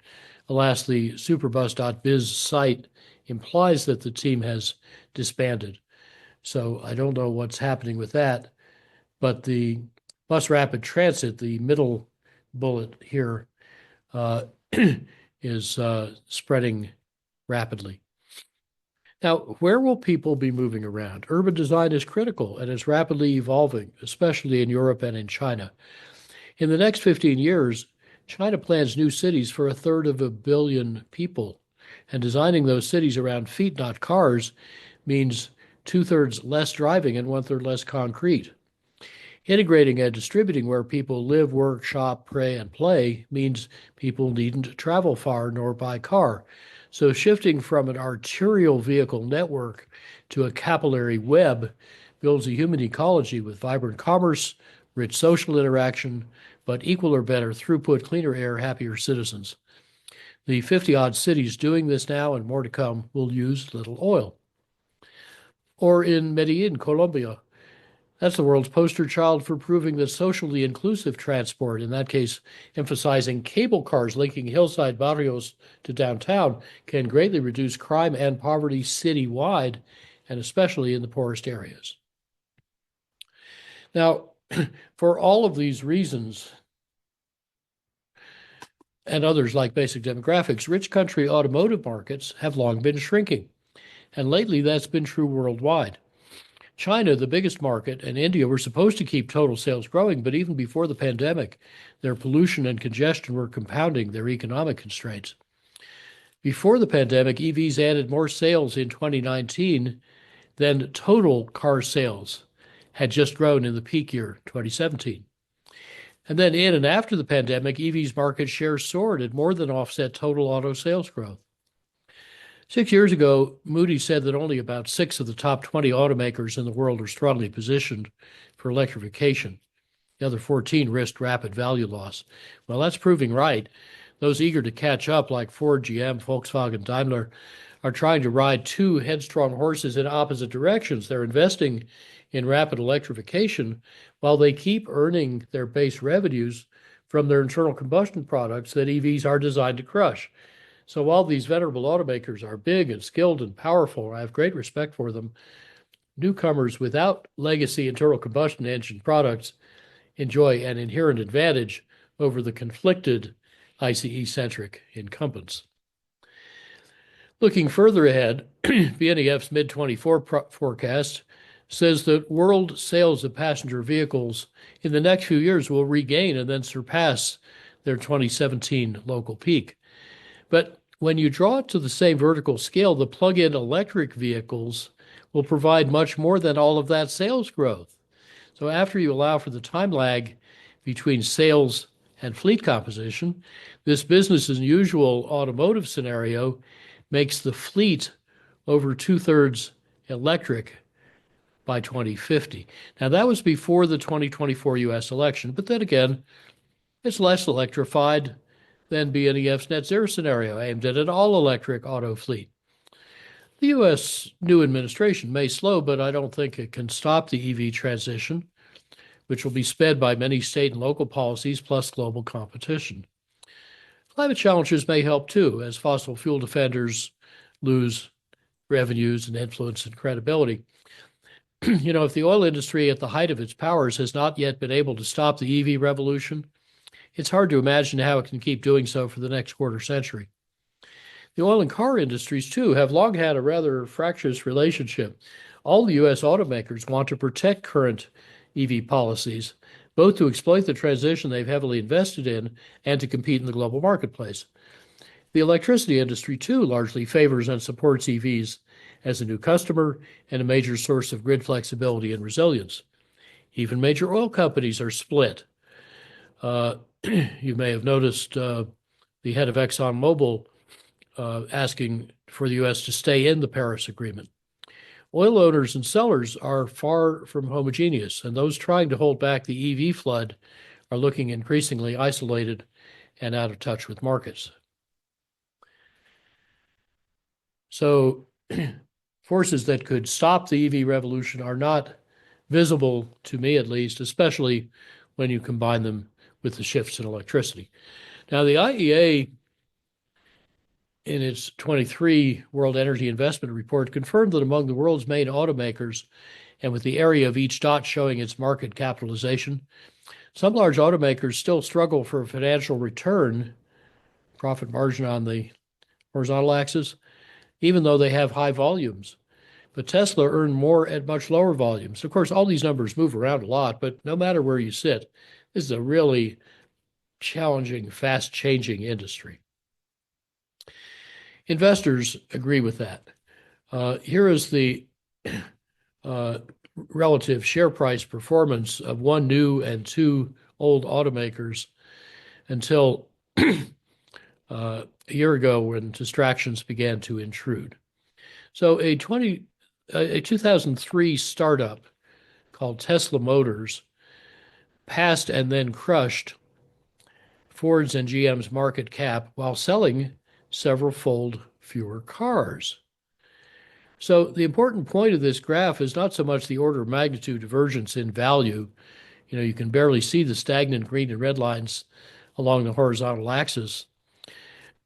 Alas, the superbus.biz site implies that the team has disbanded. So I don't know what's happening with that. But the bus rapid transit, the middle bullet here, is spreading rapidly. Now, where will people be moving around? Urban design is critical and is rapidly evolving, especially in Europe and in China. In the next 15 years, China plans new cities for 1/3 billion people, and designing those cities around feet, not cars, means 2/3 less driving and 1/3 less concrete. Integrating and distributing where people live, work, shop, pray, and play means people needn't travel far nor by car. So shifting from an arterial vehicle network to a capillary web builds a human ecology with vibrant commerce, rich social interaction, but equal or better throughput, cleaner air, happier citizens. The 50-odd cities doing this now and more to come will use little oil. Or in Medellin, Colombia, that's the world's poster child for proving that socially inclusive transport, in that case, emphasizing cable cars linking hillside barrios to downtown, can greatly reduce crime and poverty citywide, and especially in the poorest areas. Now, for all of these reasons, and others like basic demographics, rich country automotive markets have long been shrinking. And lately, that's been true worldwide. China, the biggest market, and India were supposed to keep total sales growing, but even before the pandemic, their pollution and congestion were compounding their economic constraints. Before the pandemic, EVs added more sales in 2019 than total car sales had just grown in the peak year, 2017. And then in and after the pandemic, EVs market share soared and more than offset total auto sales growth. 6 years ago, Moody's said that only about 6 of the top 20 automakers in the world are strongly positioned for electrification. The other 14 risked rapid value loss. Well, that's proving right. Those eager to catch up, like Ford, GM, Volkswagen, Daimler, are trying to ride two headstrong horses in opposite directions. They're investing in rapid electrification while they keep earning their base revenues from their internal combustion products that EVs are designed to crush. So while these venerable automakers are big and skilled and powerful, I have great respect for them, newcomers without legacy internal combustion engine products enjoy an inherent advantage over the conflicted ICE-centric incumbents. Looking further ahead, BNEF's mid-24 forecast says that world sales of passenger vehicles in the next few years will regain and then surpass their 2017 local peak. But when you draw it to the same vertical scale, the plug-in electric vehicles will provide much more than all of that sales growth. So after you allow for the time lag between sales and fleet composition, this business as usual automotive scenario makes the fleet over 2/3 electric by 2050. Now, that was before the 2024 U.S. election, but then again, it's less electrified than BNEF's net zero scenario aimed at an all-electric auto fleet. The U.S. new administration may slow, but I don't think it can stop the EV transition, which will be sped by many state and local policies plus global competition. Climate challenges may help too, as fossil fuel defenders lose revenues and influence and credibility. if the oil industry at the height of its powers has not yet been able to stop the EV revolution, it's hard to imagine how it can keep doing so for the next quarter century. The oil and car industries, too, have long had a rather fractious relationship. All the U.S. automakers want to protect current EV policies, both to exploit the transition they've heavily invested in and to compete in the global marketplace. The electricity industry, too, largely favors and supports EVs as a new customer and a major source of grid flexibility and resilience. Even major oil companies are split. You may have noticed the head of ExxonMobil asking for the U.S. to stay in the Paris Agreement. Oil owners and sellers are far from homogeneous, and those trying to hold back the EV flood are looking increasingly isolated and out of touch with markets. So forces that could stop the EV revolution are not visible, to me at least, especially when you combine them with the shifts in electricity. Now, the IEA, in its 23 World Energy Investment Report, confirmed that among the world's main automakers, and with the area of each dot showing its market capitalization, some large automakers still struggle for a financial return, profit margin on the horizontal axis, even though they have high volumes. But Tesla earned more at much lower volumes. Of course, all these numbers move around a lot, but no matter where you sit, this is a really challenging, fast-changing industry. Investors agree with that. Here is the relative share price performance of one new and two old automakers until a year ago when distractions began to intrude. So a 2003 startup called Tesla Motors passed and then crushed Ford's and GM's market cap while selling several-fold fewer cars. So the important point of this graph is not so much the order of magnitude divergence in value. You can barely see the stagnant green and red lines along the horizontal axis.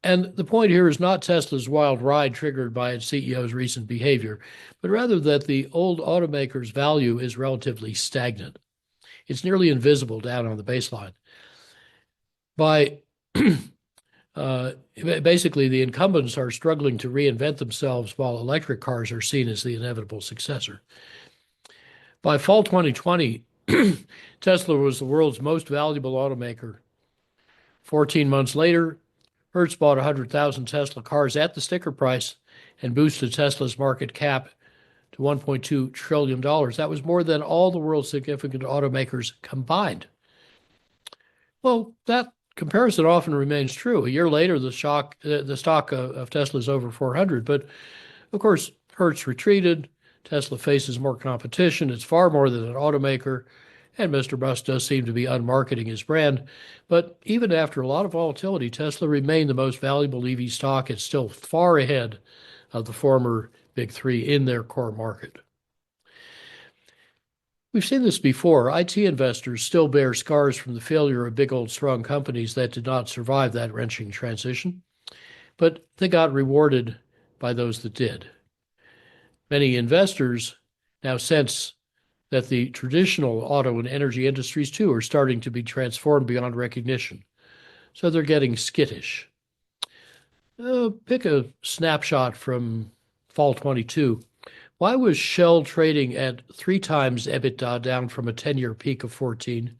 And the point here is not Tesla's wild ride triggered by its CEO's recent behavior, but rather that the old automaker's value is relatively stagnant. It's nearly invisible down on the baseline. Basically, the incumbents are struggling to reinvent themselves while electric cars are seen as the inevitable successor. By fall 2020, Tesla was the world's most valuable automaker. 14 months later, Hertz bought 100,000 Tesla cars at the sticker price and boosted Tesla's market cap to $1.2 trillion. That was more than all the world's significant automakers combined. Well, that comparison often remains true. A year later, the stock of Tesla is over 400, but of course, Hertz retreated. Tesla faces more competition. It's far more than an automaker, and Mr. Musk does seem to be unmarketing his brand. But even after a lot of volatility, Tesla remained the most valuable EV stock. It's still far ahead of the former big three in their core market. We've seen this before. IT investors still bear scars from the failure of big old strong companies that did not survive that wrenching transition, but they got rewarded by those that did. Many investors now sense that the traditional auto and energy industries, too, are starting to be transformed beyond recognition. So they're getting skittish. Pick a snapshot from fall 22. Why was Shell trading at 3 times EBITDA down from a 10-year peak of 14,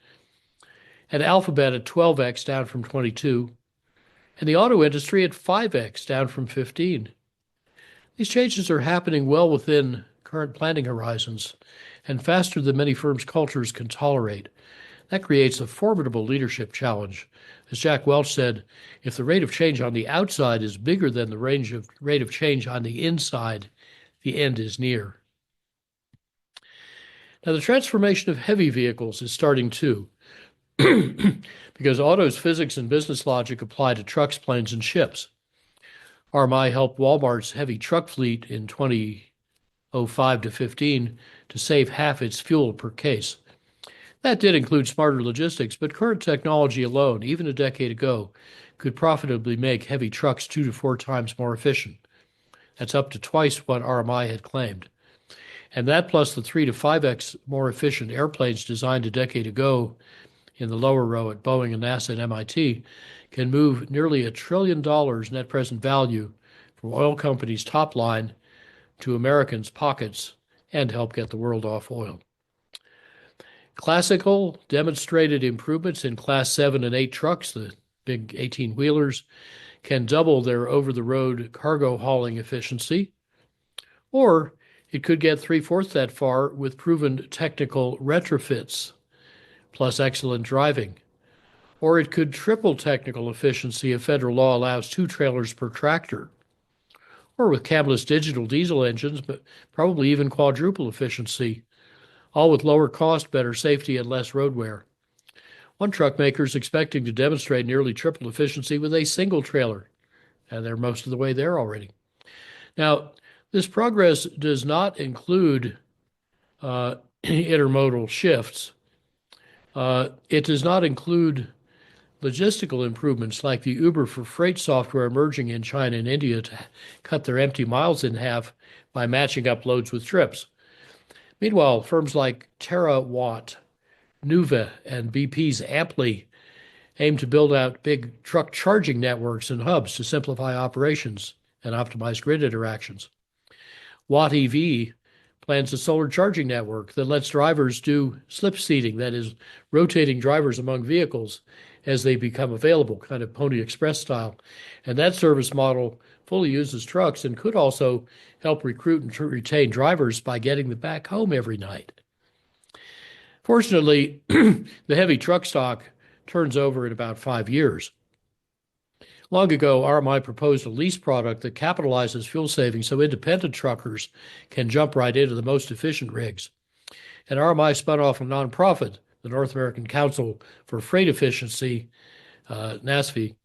and Alphabet at 12x down from 22, and the auto industry at 5x down from 15? These changes are happening well within current planning horizons and faster than many firms' cultures can tolerate. That creates a formidable leadership challenge. As Jack Welch said, if the rate of change on the outside is bigger than the rate of change on the inside, the end is near. Now, the transformation of heavy vehicles is starting too, because auto's physics and business logic apply to trucks, planes, and ships. RMI helped Walmart's heavy truck fleet in 2005 to 15 to save half its fuel per case. That did include smarter logistics, but current technology alone, even a decade ago, could profitably make heavy trucks 2 to 4 times more efficient. That's up to twice what RMI had claimed. And that plus the 3 to 5x more efficient airplanes designed a decade ago in the lower row at Boeing and NASA and MIT can move nearly $1 trillion net present value from oil companies' top line to Americans' pockets and help get the world off oil. Classical demonstrated improvements in Class 7 and 8 trucks, the big 18-wheelers, can double their over-the-road cargo hauling efficiency, or it could get 3/4 that far with proven technical retrofits plus excellent driving. Or it could triple technical efficiency if federal law allows 2 trailers per tractor. Or with cabless digital diesel engines, but probably even quadruple efficiency, all with lower cost, better safety, and less road wear. One truck maker is expecting to demonstrate nearly triple efficiency with a single trailer, and they're most of the way there already. Now, this progress does not include intermodal shifts. It does not include logistical improvements like the Uber for Freight software emerging in China and India to cut their empty miles in half by matching up loads with trips. Meanwhile, firms like Terawatt, Nuva, and BP's Amply aim to build out big truck charging networks and hubs to simplify operations and optimize grid interactions. Watt EV plans a solar charging network that lets drivers do slip seating, that is, rotating drivers among vehicles as they become available, kind of Pony Express style. And that service model fully uses trucks and could also help recruit and retain drivers by getting them back home every night. Fortunately, the heavy truck stock turns over in about 5 years. Long ago, RMI proposed a lease product that capitalizes fuel savings so independent truckers can jump right into the most efficient rigs. And RMI spun off a nonprofit, the North American Council for Freight Efficiency, NASFE,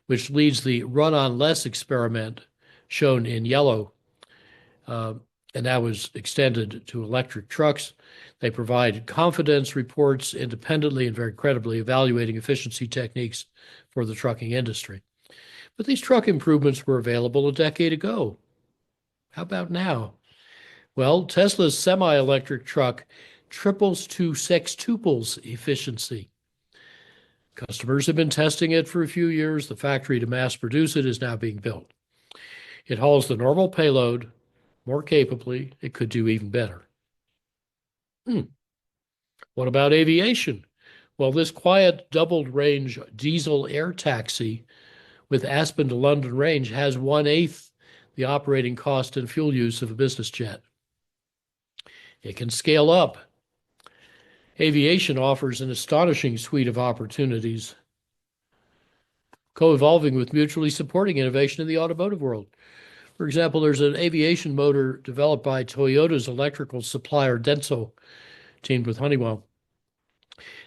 which leads the Run on Less experiment shown in yellow. And that was extended to electric trucks. They provide confidence reports independently and very credibly evaluating efficiency techniques for the trucking industry. But these truck improvements were available a decade ago. How about now? Well, Tesla's semi-electric truck triples to sextuples efficiency. Customers have been testing it for a few years. The factory to mass produce it is now being built. It hauls the normal payload more capably. It could do even better. What about aviation? Well, this quiet doubled range diesel air taxi with Aspen to London range has 1/8 the operating cost and fuel use of a business jet. It can scale up. Aviation offers an astonishing suite of opportunities, co-evolving with mutually supporting innovation in the automotive world. For example, there's an aviation motor developed by Toyota's electrical supplier Denso, teamed with Honeywell,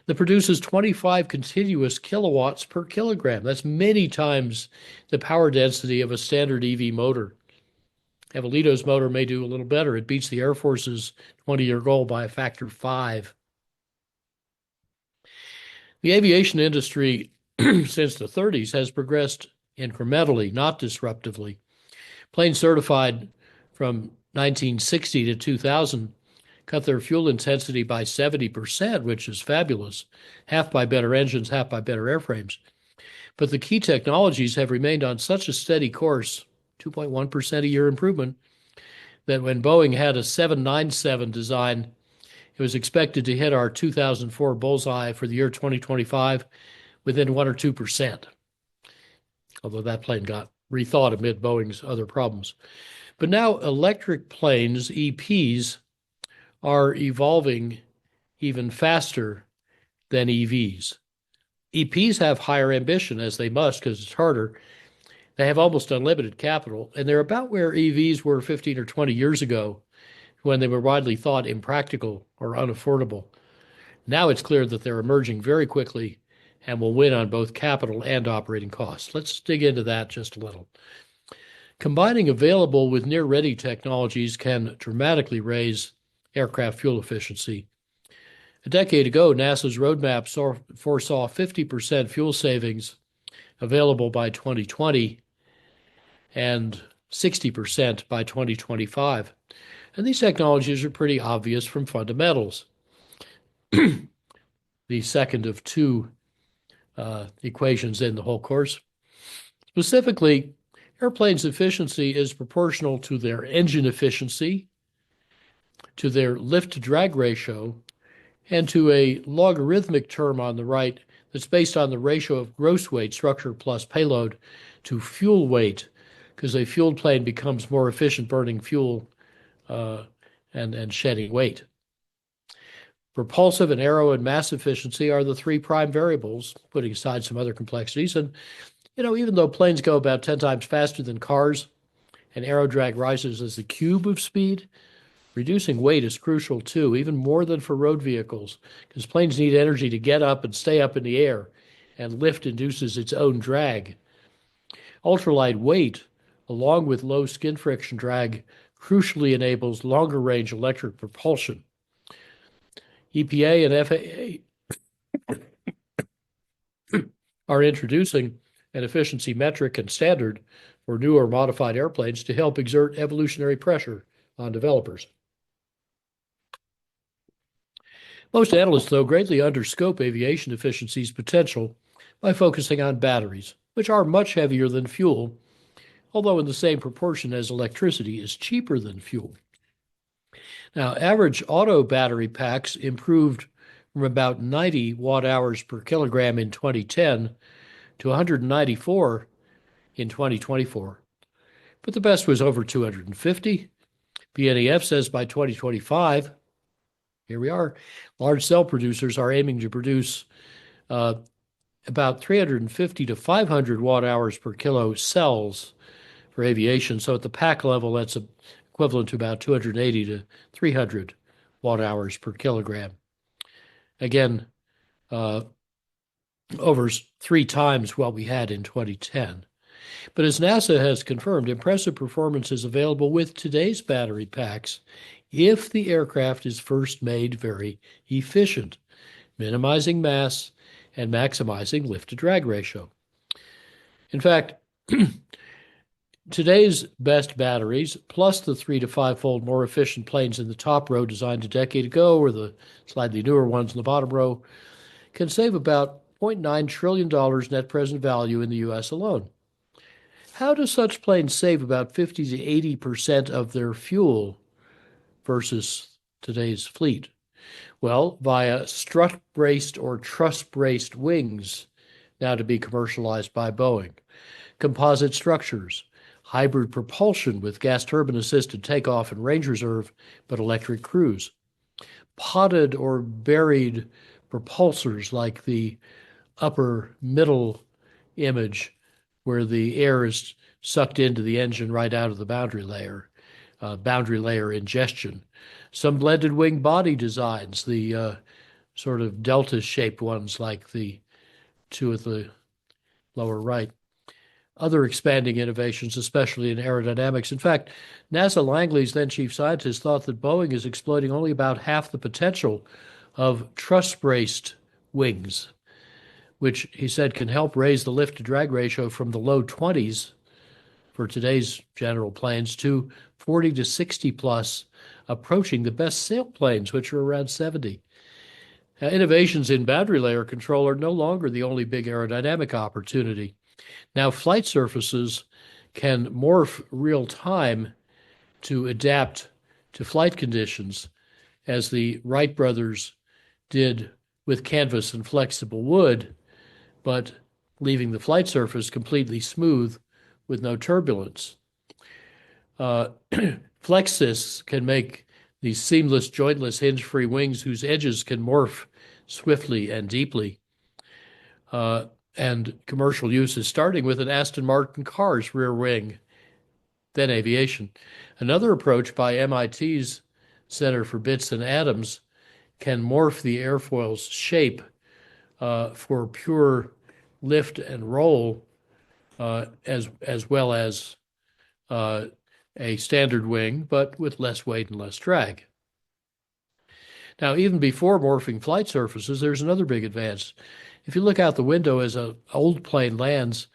that produces 25 continuous kilowatts per kilogram. That's many times the power density of a standard EV motor. Evolito's motor may do a little better. It beats the Air Force's 20-year goal by a factor of 5. The aviation industry since the 30s has progressed incrementally, not disruptively. Planes certified from 1960 to 2000 cut their fuel intensity by 70%, which is fabulous, half by better engines, half by better airframes. But the key technologies have remained on such a steady course, 2.1% a year improvement, that when Boeing had a 797 design, it was expected to hit our 2004 bullseye for the year 2025 within 1 or 2%, although that plane got rethought amid Boeing's other problems. But now electric planes, EPs, are evolving even faster than EVs. EPs have higher ambition, as they must, because it's harder. They have almost unlimited capital, and they're about where EVs were 15 or 20 years ago, when they were widely thought impractical or unaffordable. Now it's clear that they're emerging very quickly and will win on both capital and operating costs. Let's dig into that just a little. Combining available with near-ready technologies can dramatically raise aircraft fuel efficiency. A decade ago, NASA's roadmap foresaw 50% fuel savings available by 2020 and 60% by 2025. And these technologies are pretty obvious from fundamentals. The second of two equations in the whole course. Specifically, airplanes' efficiency is proportional to their engine efficiency, to their lift-to-drag ratio, and to a logarithmic term on the right that's based on the ratio of gross weight, structure plus payload, to fuel weight, because a fueled plane becomes more efficient burning fuel and shedding weight. Propulsive and aero and mass efficiency are the three prime variables, putting aside some other complexities. And, even though planes go about 10 times faster than cars and aero drag rises as the cube of speed, reducing weight is crucial too, even more than for road vehicles, because planes need energy to get up and stay up in the air, and lift induces its own drag. Ultralight weight, along with low skin friction drag, crucially enables longer range electric propulsion. EPA and FAA are introducing an efficiency metric and standard for new or modified airplanes to help exert evolutionary pressure on developers. Most analysts, though, greatly underscope aviation efficiency's potential by focusing on batteries, which are much heavier than fuel, although in the same proportion as electricity is cheaper than fuel. Now, average auto battery packs improved from about 90 watt-hours per kilogram in 2010 to 194 in 2024. But the best was over 250. BNEF says by 2025, here we are, large cell producers are aiming to produce about 350 to 500 watt-hours per kilo cells for aviation. So at the pack level, that's equivalent to about 280 to 300 watt-hours per kilogram. Again, over 3 times what we had in 2010. But as NASA has confirmed, impressive performance is available with today's battery packs if the aircraft is first made very efficient, minimizing mass and maximizing lift-to-drag ratio. In fact, today's best batteries, plus the 3 to 5-fold more efficient planes in the top row designed a decade ago, or the slightly newer ones in the bottom row, can save about $0.9 trillion net present value in the U.S. alone. How do such planes save about 50 to 80% of their fuel versus today's fleet? Well, via strut-braced or truss-braced wings, now to be commercialized by Boeing, composite structures, hybrid propulsion with gas turbine-assisted takeoff and range reserve, but electric cruise, potted or buried propulsors like the upper middle image where the air is sucked into the engine right out of the boundary layer ingestion. Some blended wing body designs, the sort of delta-shaped ones like the two at the lower right. Other expanding innovations, especially in aerodynamics. In fact, NASA Langley's then chief scientist thought that Boeing is exploiting only about half the potential of truss-braced wings, which he said can help raise the lift-to-drag ratio from the low 20s for today's general planes to 40 to 60 plus, approaching the best sailplanes, which are around 70. Innovations in boundary layer control are no longer the only big aerodynamic opportunity. Now, flight surfaces can morph real time to adapt to flight conditions, as the Wright brothers did with canvas and flexible wood, but leaving the flight surface completely smooth with no turbulence. Flexis can make these seamless, jointless, hinge-free wings whose edges can morph swiftly and deeply. And commercial use is starting with an Aston Martin car's rear wing, then aviation. Another approach by MIT's Center for Bits and Atoms can morph the airfoil's shape for pure lift and roll, as well as a standard wing, but with less weight and less drag. Now, even before morphing flight surfaces, there's another big advance. If you look out the window as an old plane lands,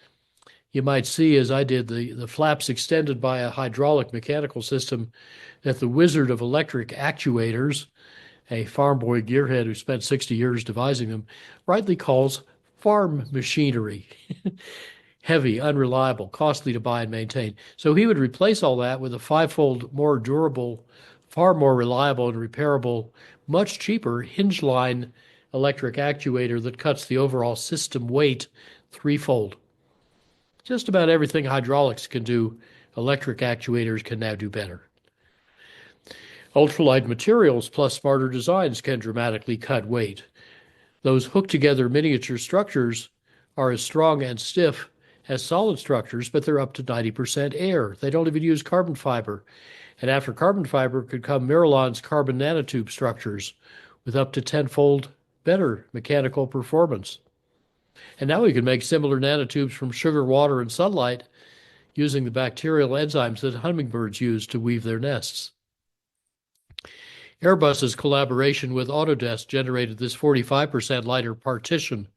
you might see, as I did, the flaps extended by a hydraulic mechanical system that the wizard of electric actuators, a farm boy gearhead who spent 60 years devising them, rightly calls farm machinery. Heavy, unreliable, costly to buy and maintain. So he would replace all that with a fivefold more durable, far more reliable and repairable, much cheaper hinge line electric actuator that cuts the overall system weight threefold. Just about everything hydraulics can do, electric actuators can now do better. Ultralight materials plus smarter designs can dramatically cut weight. Those hooked together miniature structures are as strong and stiff as solid structures, but they're up to 90% air. They don't even use carbon fiber. And after carbon fiber could come Miralon's carbon nanotube structures with up to tenfold better mechanical performance. And now we can make similar nanotubes from sugar, water, and sunlight using the bacterial enzymes that hummingbirds use to weave their nests. Airbus's collaboration with Autodesk generated this 45% lighter partition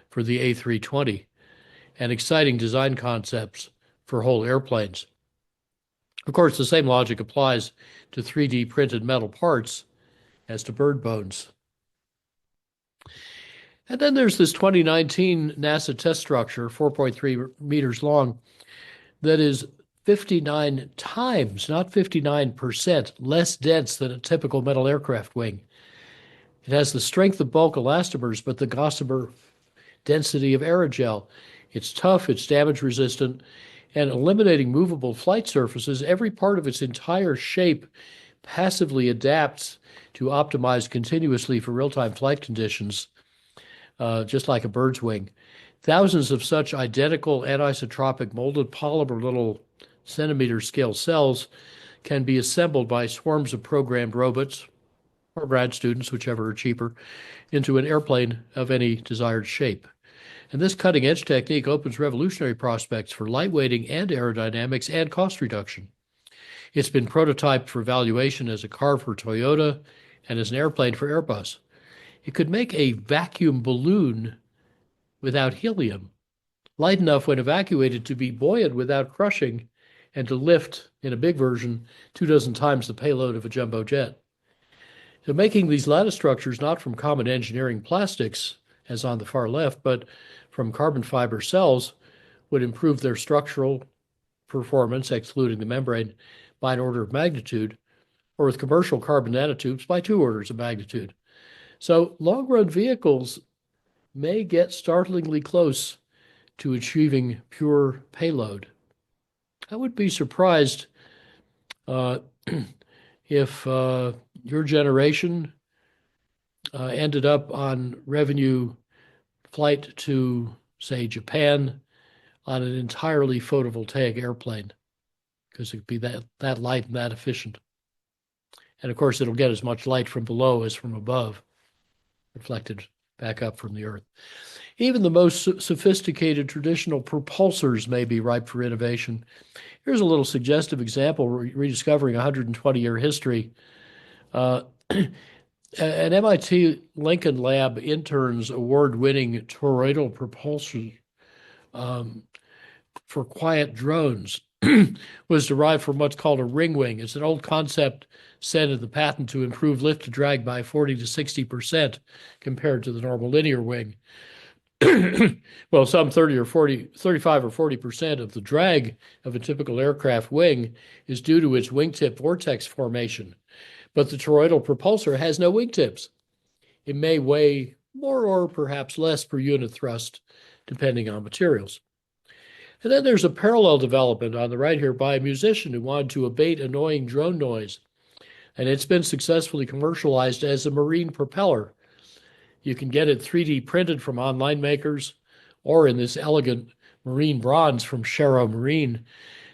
for the A320 and exciting design concepts for whole airplanes. Of course, the same logic applies to 3D printed metal parts as to bird bones. And then there's this 2019 NASA test structure, 4.3 meters long, that is 59 times, not 59%, less dense than a typical metal aircraft wing. It has the strength of bulk elastomers, but the gossamer density of aerogel. It's tough, it's damage resistant, and eliminating movable flight surfaces, every part of its entire shape passively adapts to optimize continuously for real-time flight conditions, just like a bird's wing. Thousands of such identical anisotropic molded polymer little centimeter scale cells can be assembled by swarms of programmed robots or grad students, whichever are cheaper, into an airplane of any desired shape. And this cutting-edge technique opens revolutionary prospects for lightweighting and aerodynamics and cost reduction. It's been prototyped for evaluation as a car for Toyota and as an airplane for Airbus. It could make a vacuum balloon without helium, light enough when evacuated to be buoyant without crushing, and to lift, in a big version, 24 times the payload of a jumbo jet. So making these lattice structures not from common engineering plastics, as on the far left, but from carbon fiber cells would improve their structural performance, excluding the membrane, by an order of magnitude, or with commercial carbon nanotubes by 2 orders of magnitude. So long-run vehicles may get startlingly close to achieving pure payload. I would be surprised if your generation ended up on revenue flight to, say, Japan on an entirely photovoltaic airplane, because it would be that light and that efficient. And of course, it'll get as much light from below as from above, reflected back up from the Earth. Even the most sophisticated traditional propulsors may be ripe for innovation. Here's a little suggestive example, rediscovering a 120-year history. An MIT Lincoln Lab intern's award-winning toroidal propulsion for quiet drones was derived from what's called a ring wing. It's an old concept set in the patent to improve lift to drag by 40 to 60% compared to the normal linear wing. Well, some 35 or 40% of the drag of a typical aircraft wing is due to its wingtip vortex formation. But the toroidal propulsor has no wingtips. It may weigh more or perhaps less per unit thrust, depending on materials. And then there's a parallel development on the right here by a musician who wanted to abate annoying drone noise. And it's been successfully commercialized as a marine propeller. You can get it 3D printed from online makers or in this elegant marine bronze from Sharrow Marine.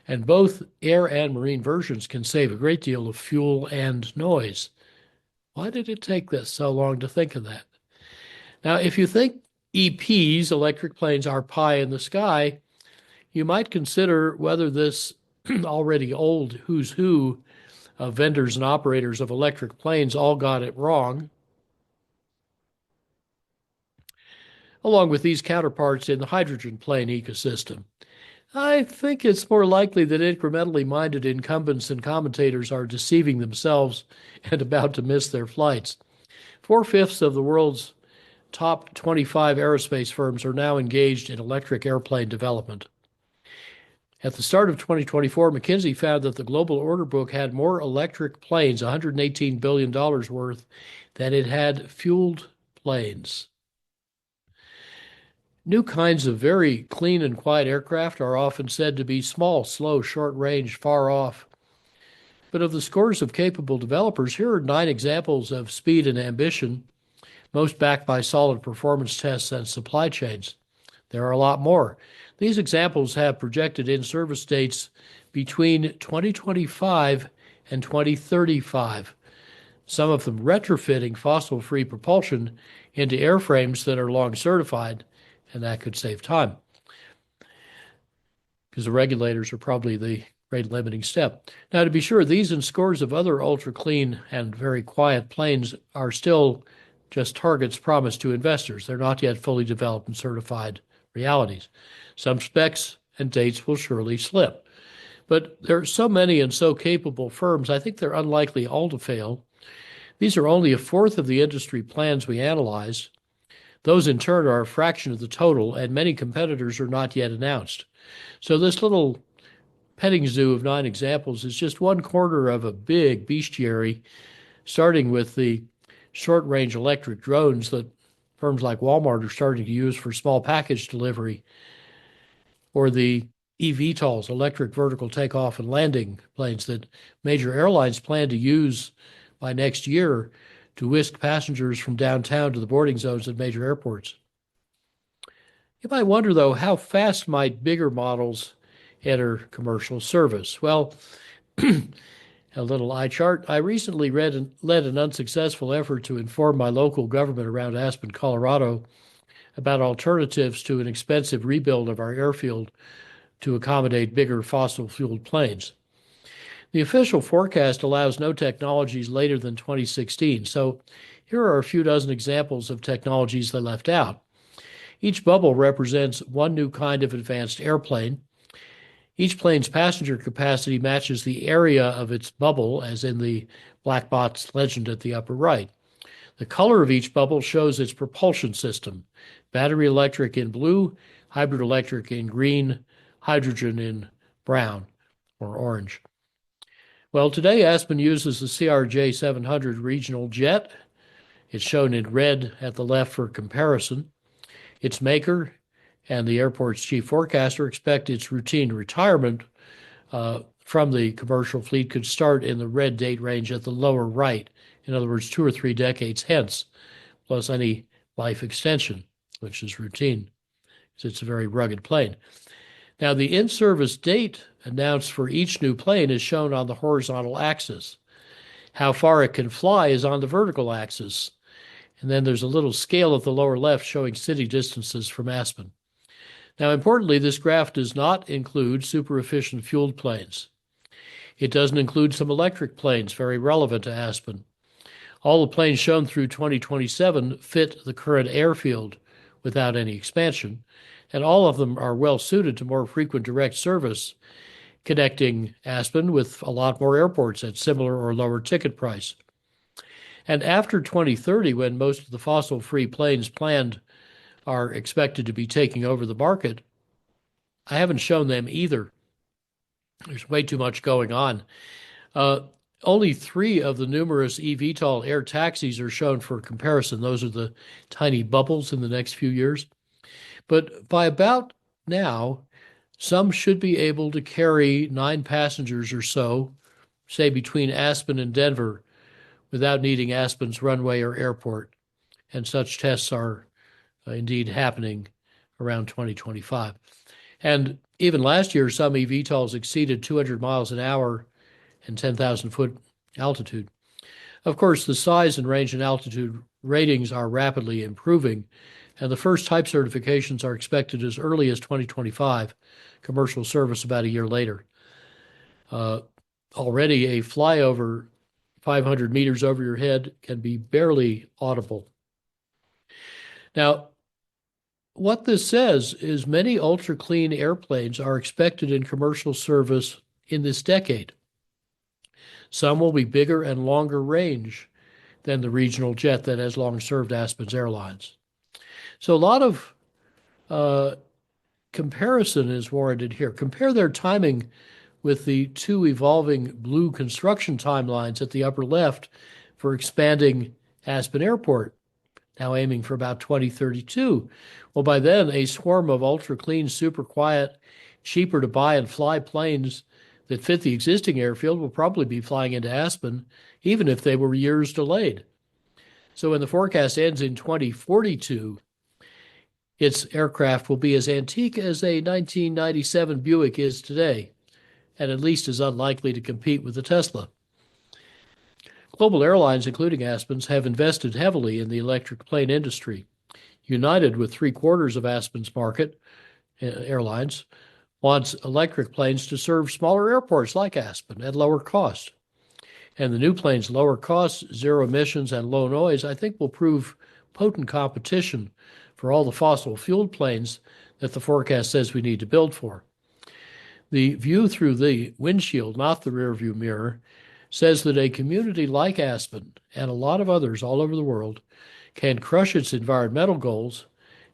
And both air and marine versions can save a great deal of fuel and noise. Why did it take this so long to think of that? Now, if you think EPs, electric planes, are pie in the sky, you might consider whether this already old who's who of vendors and operators of electric planes all got it wrong, along with these counterparts in the hydrogen plane ecosystem. I think it's more likely that incrementally minded incumbents and commentators are deceiving themselves and about to miss their flights. 4/5 of the world's top 25 aerospace firms are now engaged in electric airplane development. At the start of 2024, McKinsey found that the global order book had more electric planes, $118 billion worth, than it had fueled planes. New kinds of very clean and quiet aircraft are often said to be small, slow, short range, far off. But of the scores of capable developers, here are 9 examples of speed and ambition, most backed by solid performance tests and supply chains. There are a lot more. These examples have projected in-service dates between 2025 and 2035, some of them retrofitting fossil-free propulsion into airframes that are long certified, and that could save time because the regulators are probably the rate limiting step. Now, to be sure, these and scores of other ultra-clean and very quiet planes are still just targets promised to investors. They're not yet fully developed and certified realities. Some specs and dates will surely slip. But there are so many and so capable firms, I think they're unlikely all to fail. These are only a fourth of the industry plans we analyzed. Those in turn are a fraction of the total, and many competitors are not yet announced. So this little petting zoo of 9 examples is just one corner of a big bestiary, starting with the short-range electric drones that firms like Walmart are starting to use for small package delivery, or the eVTOLs, electric vertical takeoff and landing planes that major airlines plan to use by next year to whisk passengers from downtown to the boarding zones at major airports. You might wonder, though, how fast might bigger models enter commercial service? Well, a little eye chart. I recently led an unsuccessful effort to inform my local government around Aspen, Colorado, about alternatives to an expensive rebuild of our airfield to accommodate bigger fossil-fueled planes. The official forecast allows no technologies later than 2016, so here are a few dozen examples of technologies they left out. Each bubble represents one new kind of advanced airplane. Each plane's passenger capacity matches the area of its bubble, as in the black box legend at the upper right. The color of each bubble shows its propulsion system: battery electric in blue, hybrid electric in green, hydrogen in brown or orange. Well, today Aspen uses the CRJ 700 regional jet. It's shown in red at the left for comparison. Its maker and the airport's chief forecaster expect its routine retirement from the commercial fleet could start in the red date range at the lower right. In other words, 2 or 3 decades hence, plus any life extension, which is routine, because it's a very rugged plane. Now, the in-service date announced for each new plane is shown on the horizontal axis. How far it can fly is on the vertical axis. And then there's a little scale at the lower left showing city distances from Aspen. Now, importantly, this graph does not include super efficient fueled planes. It doesn't include some electric planes, very relevant to Aspen. All the planes shown through 2027 fit the current airfield without any expansion, and all of them are well suited to more frequent direct service, connecting Aspen with a lot more airports at similar or lower ticket price. And after 2030, when most of the fossil-free planes planned are expected to be taking over the market, I haven't shown them either. There's way too much going on. Only 3 of the numerous eVTOL air taxis are shown for comparison. Those are the tiny bubbles in the next few years. But by about now, some should be able to carry 9 passengers or so, say between Aspen and Denver, without needing Aspen's runway or airport. And such tests are indeed happening around 2025. And even last year, some eVTOLs exceeded 200 miles an hour and 10,000-foot altitude. Of course, the size and range and altitude ratings are rapidly improving, and the first type certifications are expected as early as 2025, commercial service about a year later. Already a flyover 500 meters over your head can be barely audible. Now, what this says is many ultra-clean airplanes are expected in commercial service in this decade. Some will be bigger and longer range than the regional jet that has long served Aspen's Airlines. So a lot of comparison is warranted here. Compare their timing with the two evolving blue construction timelines at the upper left for expanding Aspen Airport, now aiming for about 2032. Well, by then, a swarm of ultra clean, super quiet, cheaper to buy and fly planes that fit the existing airfield will probably be flying into Aspen, even if they were years delayed. So when the forecast ends in 2042, its aircraft will be as antique as a 1997 Buick is today, and at least as unlikely to compete with the Tesla. Global airlines, including Aspen's, have invested heavily in the electric plane industry. United, with 3/4 of Aspen's market, airlines, wants electric planes to serve smaller airports like Aspen at lower cost. And the new plane's lower cost, zero emissions, and low noise, I think will prove potent competition for all the fossil-fueled planes that the forecast says we need to build for. The view through the windshield, not the rearview mirror, says that a community like Aspen and a lot of others all over the world can crush its environmental goals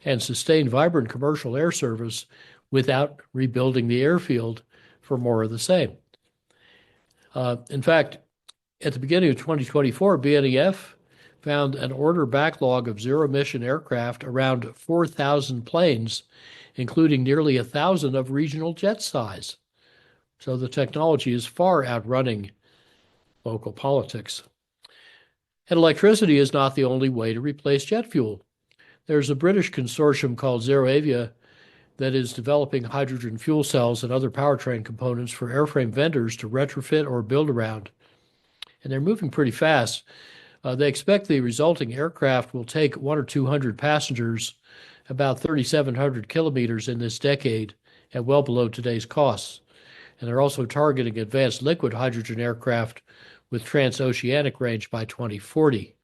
and sustain vibrant commercial air service without rebuilding the airfield for more of the same. In fact, at the beginning of 2024, BNEF found an order backlog of zero-emission aircraft around 4,000 planes, including nearly 1,000 of regional jet size. So the technology is far outrunning local politics. And electricity is not the only way to replace jet fuel. There's a British consortium called ZeroAvia that is developing hydrogen fuel cells and other powertrain components for airframe vendors to retrofit or build around. And they're moving pretty fast. They expect the resulting aircraft will take 100 or 200 passengers about 3,700 kilometers in this decade at well below today's costs. And they're also targeting advanced liquid hydrogen aircraft with transoceanic range by 2040.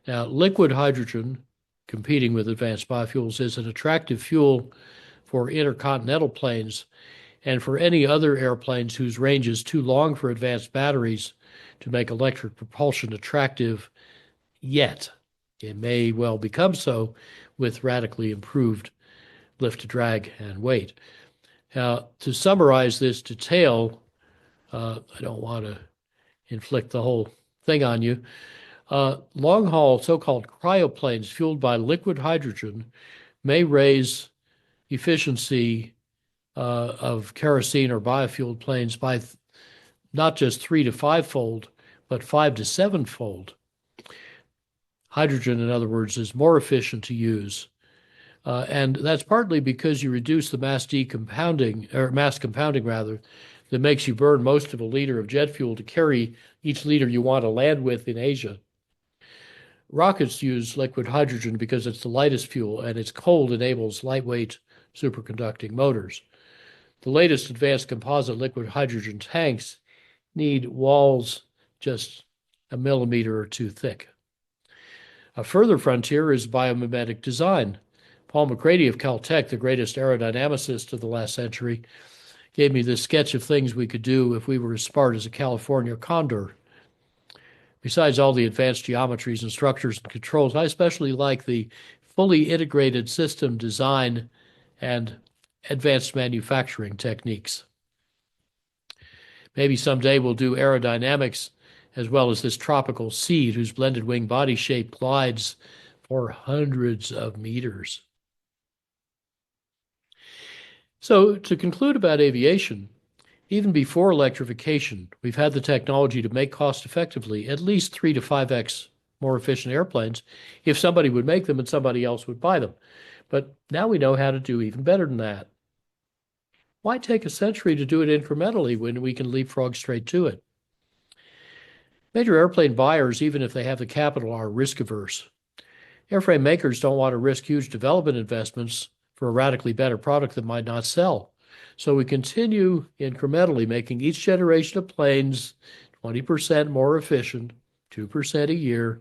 Now, liquid hydrogen, competing with advanced biofuels, is an attractive fuel for intercontinental planes and for any other airplanes whose range is too long for advanced batteries to make electric propulsion attractive yet. It may well become so with radically improved lift to drag and weight. Now, to summarize this detail, I don't want to inflict the whole thing on you. Long-haul so-called cryoplanes fueled by liquid hydrogen may raise efficiency of kerosene or biofueled planes by not just 3 to 5-fold, but 5 to 7-fold. Hydrogen, in other words, is more efficient to use. And that's partly because you reduce the mass compounding that makes you burn most of a liter of jet fuel to carry each liter you want to land with in Asia. Rockets use liquid hydrogen because it's the lightest fuel and its cold enables lightweight superconducting motors. The latest advanced composite liquid hydrogen tanks need walls just a millimeter or two thick. A further frontier is biomimetic design. Paul McCready of Caltech, the greatest aerodynamicist of the last century, gave me this sketch of things we could do if we were as smart as a California condor. Besides all the advanced geometries and structures and controls, I especially like the fully integrated system design and advanced manufacturing techniques. Maybe someday we'll do aerodynamics as well as this tropical seed whose blended wing body shape glides for hundreds of meters. So to conclude about aviation, even before electrification, we've had the technology to make cost-effectively at least 3 to 5x more efficient airplanes if somebody would make them and somebody else would buy them. But now we know how to do even better than that. Why take a century to do it incrementally when we can leapfrog straight to it? Major airplane buyers, even if they have the capital, are risk-averse. Airframe makers don't want to risk huge development investments for a radically better product that might not sell. So we continue incrementally making each generation of planes 20% more efficient, 2% a year,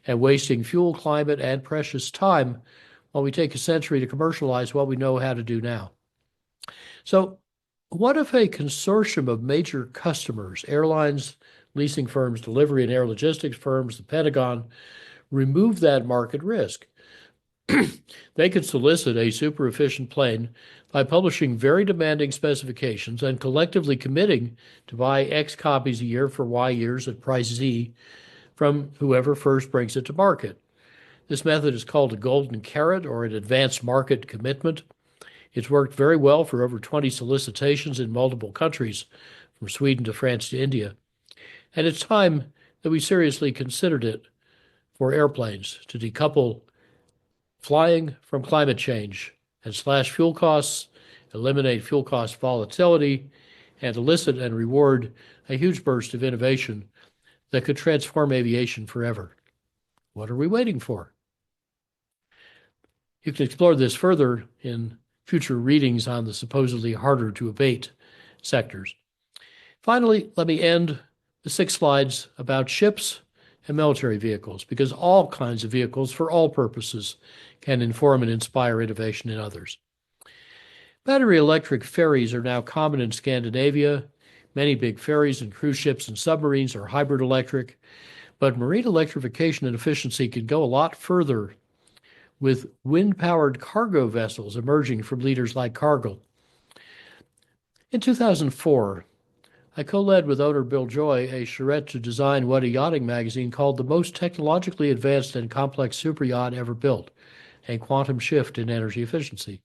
and wasting fuel, climate, and precious time while we take a century to commercialize what we know how to do now. So what if a consortium of major customers, airlines, leasing firms, delivery and air logistics firms, the Pentagon, remove that market risk? They could solicit a super efficient plane by publishing very demanding specifications and collectively committing to buy X copies a year for Y years at price Z from whoever first brings it to market. This method is called a golden carrot or an advanced market commitment. It's worked very well for over 20 solicitations in multiple countries, from Sweden to France to India. And it's time that we seriously considered it for airplanes to decouple flying from climate change and slash fuel costs, eliminate fuel cost volatility, and elicit and reward a huge burst of innovation that could transform aviation forever. What are we waiting for? You can explore this further in future readings on the supposedly harder to abate sectors. Finally, let me end the 6 slides about ships and military vehicles, because all kinds of vehicles for all purposes can inform and inspire innovation in others. Battery electric ferries are now common in Scandinavia. Many big ferries and cruise ships and submarines are hybrid electric, but marine electrification and efficiency can go a lot further, with wind-powered cargo vessels emerging from leaders like Cargill. In 2004, I co-led with owner Bill Joy a charrette to design what a yachting magazine called the most technologically advanced and complex superyacht ever built, a quantum shift in energy efficiency.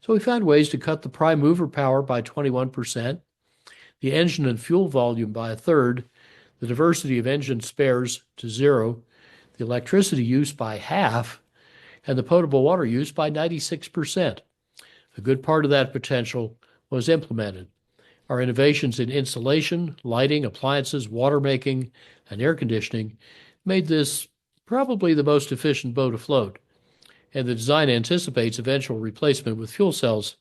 So we found ways to cut the prime mover power by 21%, the engine and fuel volume by a third, the diversity of engine spares to 0, the electricity use by half, and the potable water use by 96%. A good part of that potential was implemented. Our innovations in insulation, lighting, appliances, water making, and air conditioning made this probably the most efficient boat afloat, and the design anticipates eventual replacement with fuel cells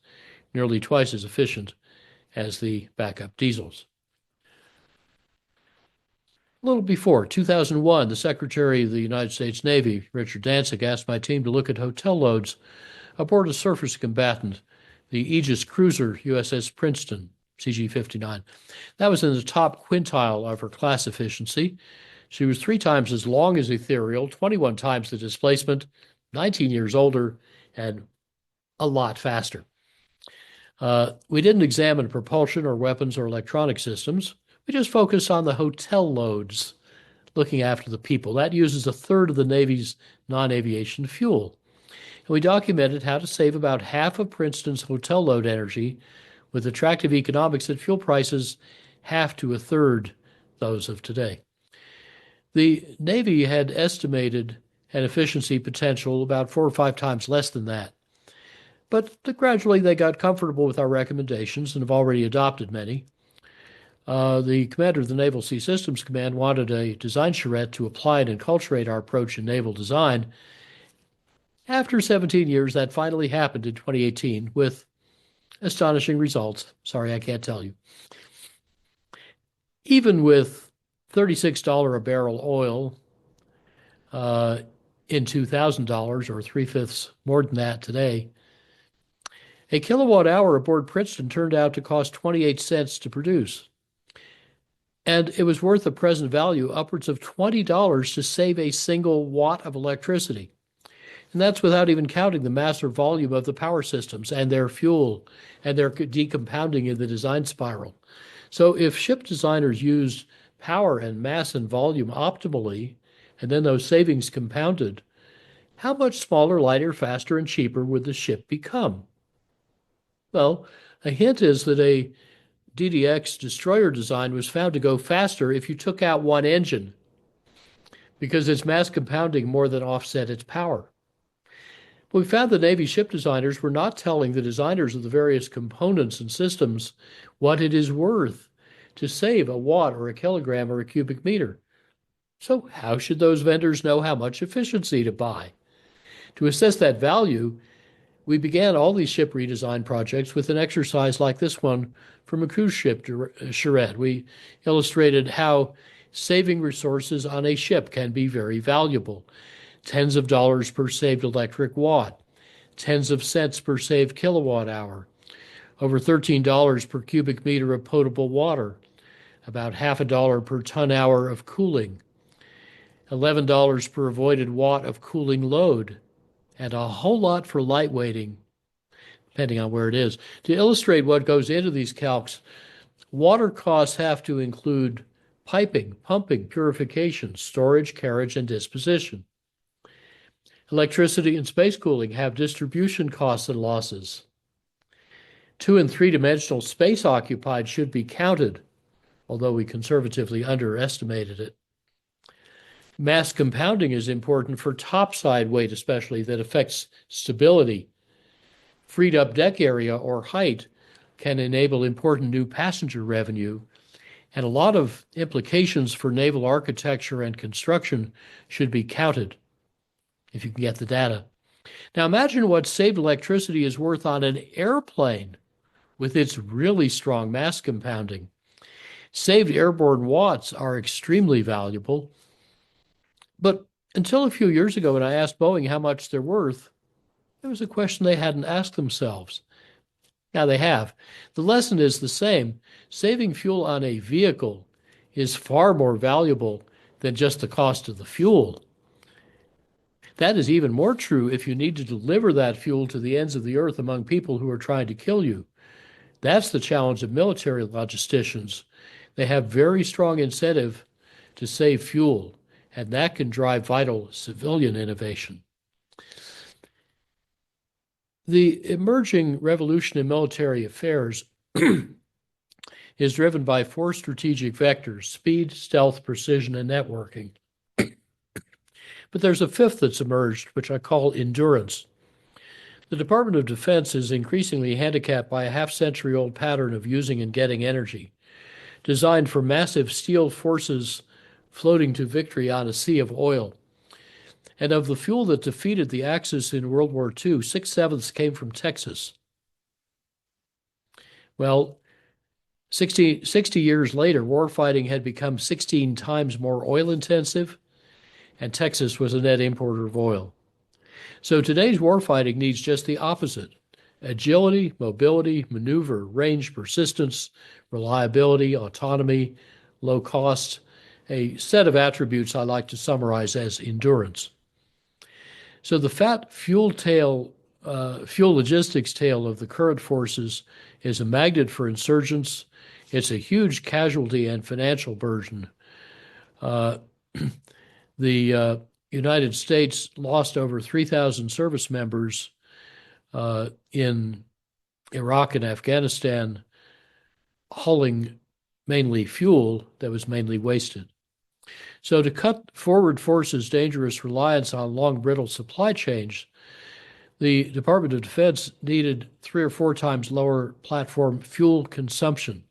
nearly twice as efficient as the backup diesels. A little before 2001, the Secretary of the United States Navy, Richard Danzig, asked my team to look at hotel loads aboard a surface combatant, the Aegis cruiser USS Princeton, CG-59. That was in the top quintile of her class efficiency. She was 3 times as long as Ethereal, 21 times the displacement, 19 years older, and a lot faster. We didn't examine propulsion or weapons or electronic systems. We just focused on the hotel loads, looking after the people. That uses a third of the Navy's non-aviation fuel. And we documented how to save about half of Princeton's hotel load energy with attractive economics at fuel prices half to a third those of today. The Navy had estimated an efficiency potential about 4 or 5 times less than that. But gradually they got comfortable with our recommendations and have already adopted many. The commander of the Naval Sea Systems Command wanted a design charrette to apply and enculturate our approach in naval design. After 17 years, that finally happened in 2018 with astonishing results. Sorry, I can't tell you. Even with $36 a barrel oil in $2,000, or 3/5 more than that today, a kilowatt hour aboard Princeton turned out to cost 28 cents to produce. And it was worth a present value upwards of $20 to save a single watt of electricity. And that's without even counting the massive volume of the power systems and their fuel and their decompounding in the design spiral. So if ship designers used power and mass and volume optimally, and then those savings compounded, how much smaller, lighter, faster, and cheaper would the ship become? Well, a hint is that a DDX destroyer design was found to go faster if you took out one engine, because its mass compounding more than offset its power. But we found the Navy ship designers were not telling the designers of the various components and systems what it is worth to save a watt or a kilogram or a cubic meter. So how should those vendors know how much efficiency to buy? To assess that value, we began all these ship redesign projects with an exercise like this one from a cruise ship charrette. We illustrated how saving resources on a ship can be very valuable. Tens of dollars per saved electric watt, tens of cents per saved kilowatt hour, over $13 per cubic meter of potable water, about half a dollar per ton hour of cooling, $11 per avoided watt of cooling load, and a whole lot for lightweighting, depending on where it is. To illustrate what goes into these calcs, water costs have to include piping, pumping, purification, storage, carriage, and disposition. Electricity and space cooling have distribution costs and losses. 2- and 3-dimensional space occupied should be counted, although we conservatively underestimated it. Mass compounding is important for topside weight, especially, that affects stability. Freed up deck area or height can enable important new passenger revenue, and a lot of implications for naval architecture and construction should be counted if you can get the data. Now imagine what saved electricity is worth on an airplane with its really strong mass compounding. Saved airborne watts are extremely valuable, but until a few years ago when I asked Boeing how much they're worth, it was a question they hadn't asked themselves. Now they have. The lesson is the same. Saving fuel on a vehicle is far more valuable than just the cost of the fuel. That is even more true if you need to deliver that fuel to the ends of the earth among people who are trying to kill you. That's the challenge of military logisticians. They have very strong incentive to save fuel, and that can drive vital civilian innovation. The emerging revolution in military affairs is driven by 4 strategic vectors: speed, stealth, precision, and networking. But there's a 5th that's emerged, which I call endurance. The Department of Defense is increasingly handicapped by a half-century-old pattern of using and getting energy, designed for massive steel forces floating to victory on a sea of oil. And of the fuel that defeated the Axis in World War II, 6/7 came from Texas. Well, 60 years later, warfighting had become 16 times more oil-intensive, and Texas was a net importer of oil. So today's warfighting needs just the opposite: agility, mobility, maneuver, range, persistence, reliability, autonomy, low cost, a set of attributes I like to summarize as endurance. So the fat fuel logistics tail of the current forces is a magnet for insurgents. It's a huge casualty and financial burden. The United States lost over 3,000 service members in Iraq and Afghanistan, hauling mainly fuel that was mainly wasted. So to cut forward forces' dangerous reliance on long, brittle supply chains, the Department of Defense needed 3 or 4 times lower platform fuel consumption.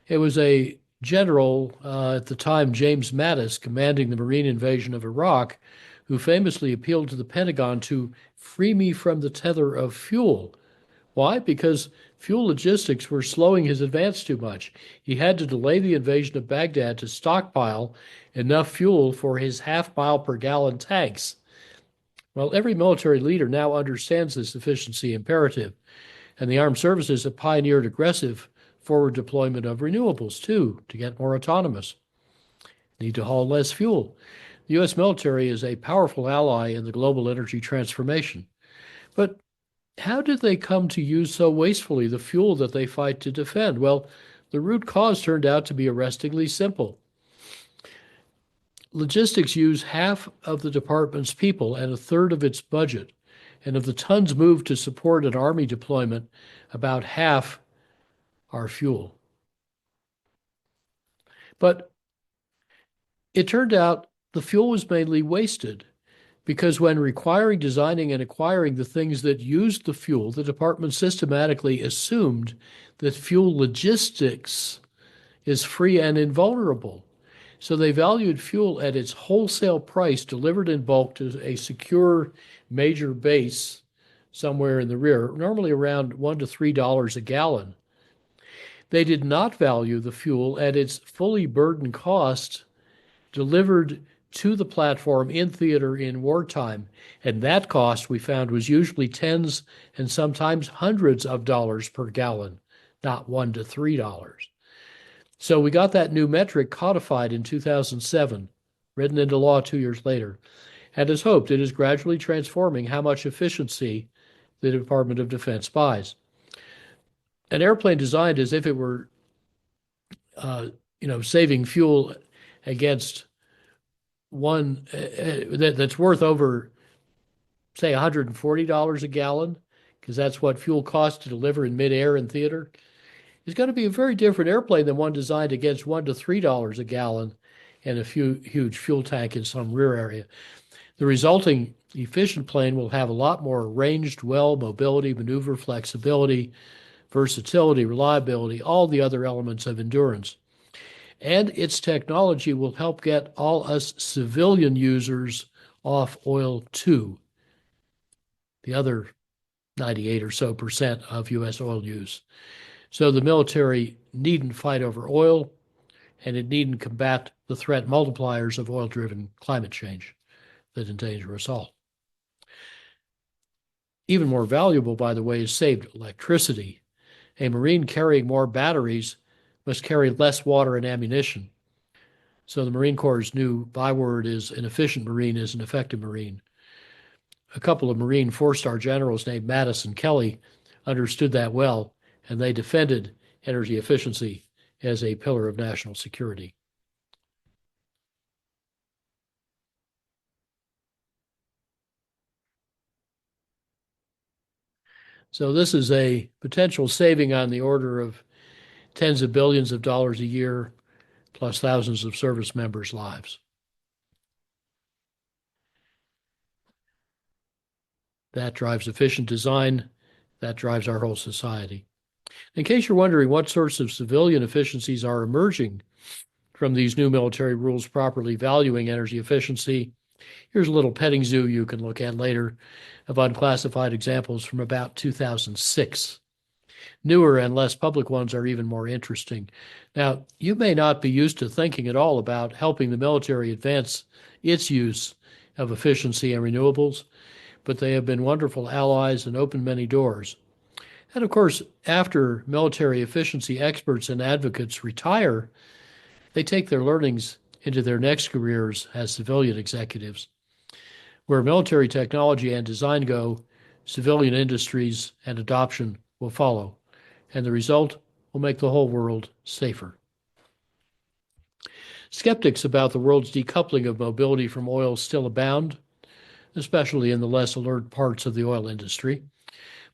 It was a general, at the time, James Mattis, commanding the Marine invasion of Iraq, who famously appealed to the Pentagon to free me from the tether of fuel. Why? Because fuel logistics were slowing his advance too much. He had to delay the invasion of Baghdad to stockpile enough fuel for his half-mile per gallon tanks. Well, every military leader now understands this efficiency imperative, and the armed services have pioneered aggressive forward deployment of renewables, too, to get more autonomous. Need to haul less fuel. The U.S. military is a powerful ally in the global energy transformation. But how did they come to use so wastefully the fuel that they fight to defend? Well, the root cause turned out to be arrestingly simple. Logistics use half of the department's people and a third of its budget. And of the tons moved to support an Army deployment, about half are fuel. But it turned out the fuel was mainly wasted because when requiring, designing, and acquiring the things that used the fuel, the department systematically assumed that fuel logistics is free and invulnerable. So they valued fuel at its wholesale price delivered in bulk to a secure major base somewhere in the rear, normally around $1 to $3 a gallon. They did not value the fuel at its fully burdened cost delivered to the platform in theater in wartime. And that cost, we found, was usually tens and sometimes hundreds of dollars per gallon, not $1 to $3. So we got that new metric codified in 2007, written into law 2 years later. And as hoped, it is gradually transforming how much efficiency the Department of Defense buys. An airplane designed as if it were, saving fuel against one that's worth over, say, $140 a gallon, because that's what fuel costs to deliver in midair in theater, is going to be a very different airplane than one designed against $1 to $3 a gallon and a huge fuel tank in some rear area. The resulting efficient plane will have a lot more range, dwell, mobility, maneuver, flexibility, versatility, reliability, all the other elements of endurance. And its technology will help get all us civilian users off oil too, the other 98 or so percent of U.S. oil use. So the military needn't fight over oil, and it needn't combat the threat multipliers of oil-driven climate change that endanger us all. Even more valuable, by the way, is saved electricity. A Marine carrying more batteries must carry less water and ammunition. So the Marine Corps' new byword is an efficient Marine is an effective Marine. A couple of Marine four-star generals named Mattis and Kelly understood that well, and they defended energy efficiency as a pillar of national security. So this is a potential saving on the order of tens of billions of dollars a year, plus thousands of service members' lives. That drives efficient design. That drives our whole society. In case you're wondering what sorts of civilian efficiencies are emerging from these new military rules properly valuing energy efficiency, here's a little petting zoo you can look at later of unclassified examples from about 2006. Newer and less public ones are even more interesting. Now, you may not be used to thinking at all about helping the military advance its use of efficiency and renewables, but they have been wonderful allies and opened many doors. And of course, after military efficiency experts and advocates retire, they take their learnings into their next careers as civilian executives. Where military technology and design go, civilian industries and adoption will follow, and the result will make the whole world safer. Skeptics about the world's decoupling of mobility from oil still abound, especially in the less alert parts of the oil industry,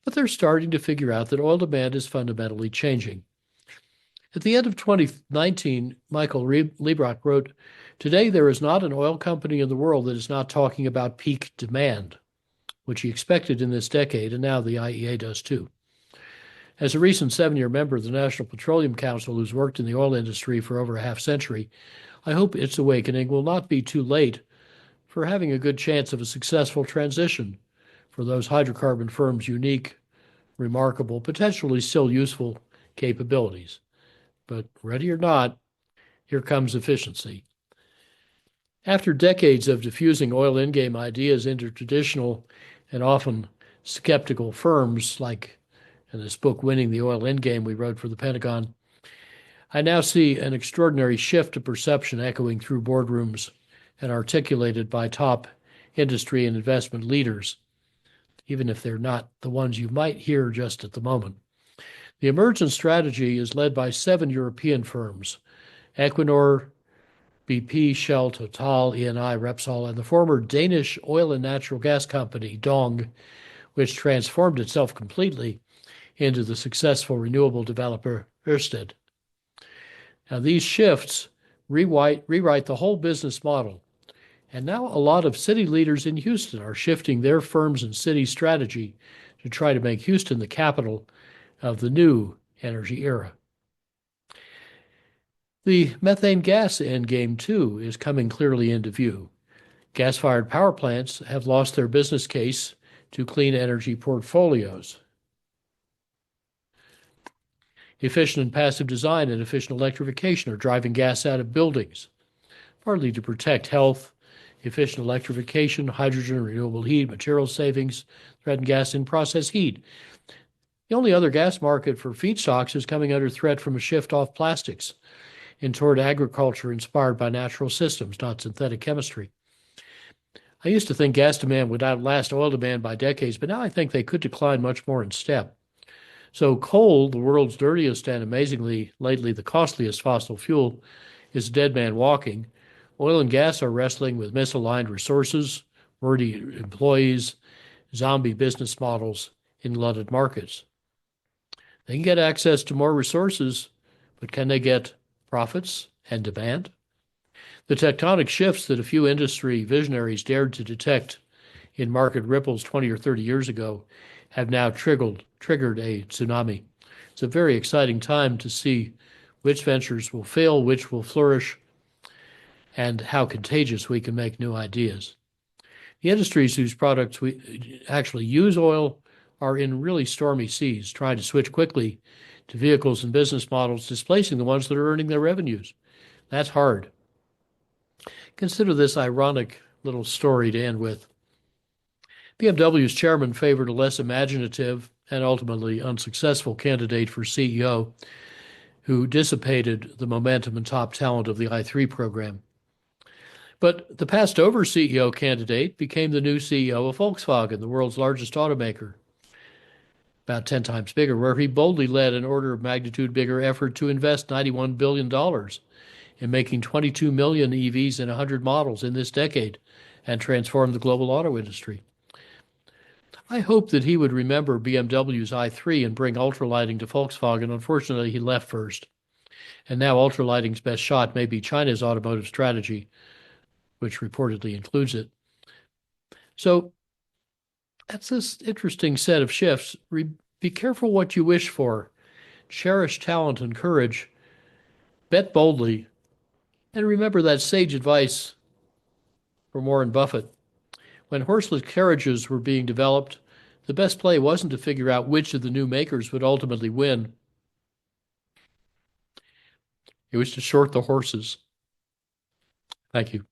but they're starting to figure out that oil demand is fundamentally changing. At the end of 2019, Michael Liebrock wrote, "Today there is not an oil company in the world that is not talking about peak demand," which he expected in this decade, and now the IEA does too. As a recent 7-year member of the National Petroleum Council who's worked in the oil industry for over a half-century, I hope its awakening will not be too late for having a good chance of a successful transition for those hydrocarbon firms' unique, remarkable, potentially still useful capabilities. But ready or not, here comes efficiency. After decades of diffusing oil in-game ideas into traditional and often skeptical firms, like in this book, Winning the Oil Endgame, we wrote for the Pentagon, I now see an extraordinary shift of perception echoing through boardrooms and articulated by top industry and investment leaders, even if they're not the ones you might hear just at the moment. The emergent strategy is led by 7 European firms, Equinor, BP, Shell, Total, Eni, Repsol, and the former Danish oil and natural gas company, Dong, which transformed itself completely into the successful renewable developer Ørsted. Now, these shifts rewrite the whole business model. And now a lot of city leaders in Houston are shifting their firms and city strategy to try to make Houston the capital of the new energy era. The methane gas endgame, too, is coming clearly into view. Gas-fired power plants have lost their business case to clean energy portfolios. Efficient and passive design and efficient electrification are driving gas out of buildings, partly to protect health, efficient electrification, hydrogen, renewable heat, material savings, threat and gas in process heat. The only other gas market for feedstocks is coming under threat from a shift off plastics and toward agriculture inspired by natural systems, not synthetic chemistry. I used to think gas demand would outlast oil demand by decades, but now I think they could decline much more in step. So coal, the world's dirtiest and amazingly lately the costliest fossil fuel, is a dead man walking. Oil and gas are wrestling with misaligned resources, wordy employees, zombie business models in glutted markets. They can get access to more resources, but can they get profits and demand? The tectonic shifts that a few industry visionaries dared to detect in market ripples 20 or 30 years ago have now triggered a tsunami. It's a very exciting time to see which ventures will fail, which will flourish, and how contagious we can make new ideas. The industries whose products we actually use oil are in really stormy seas, trying to switch quickly to vehicles and business models, displacing the ones that are earning their revenues. That's hard. Consider this ironic little story to end with. BMW's chairman favored a less imaginative and ultimately unsuccessful candidate for CEO who dissipated the momentum and top talent of the i3 program. But the passed over CEO candidate became the new CEO of Volkswagen, the world's largest automaker, about 10 times bigger, where he boldly led an order of magnitude bigger effort to invest $91 billion in making 22 million EVs in 100 models in this decade and transform the global auto industry. I hope that he would remember BMW's i3 and bring ultralighting to Volkswagen. Unfortunately, he left first. And now ultralighting's best shot may be China's automotive strategy, which reportedly includes it. So that's this interesting set of shifts. Be careful what you wish for. Cherish talent and courage. Bet boldly. And remember that sage advice from Warren Buffett. When horseless carriages were being developed, the best play wasn't to figure out which of the new makers would ultimately win. It was to short the horses. Thank you.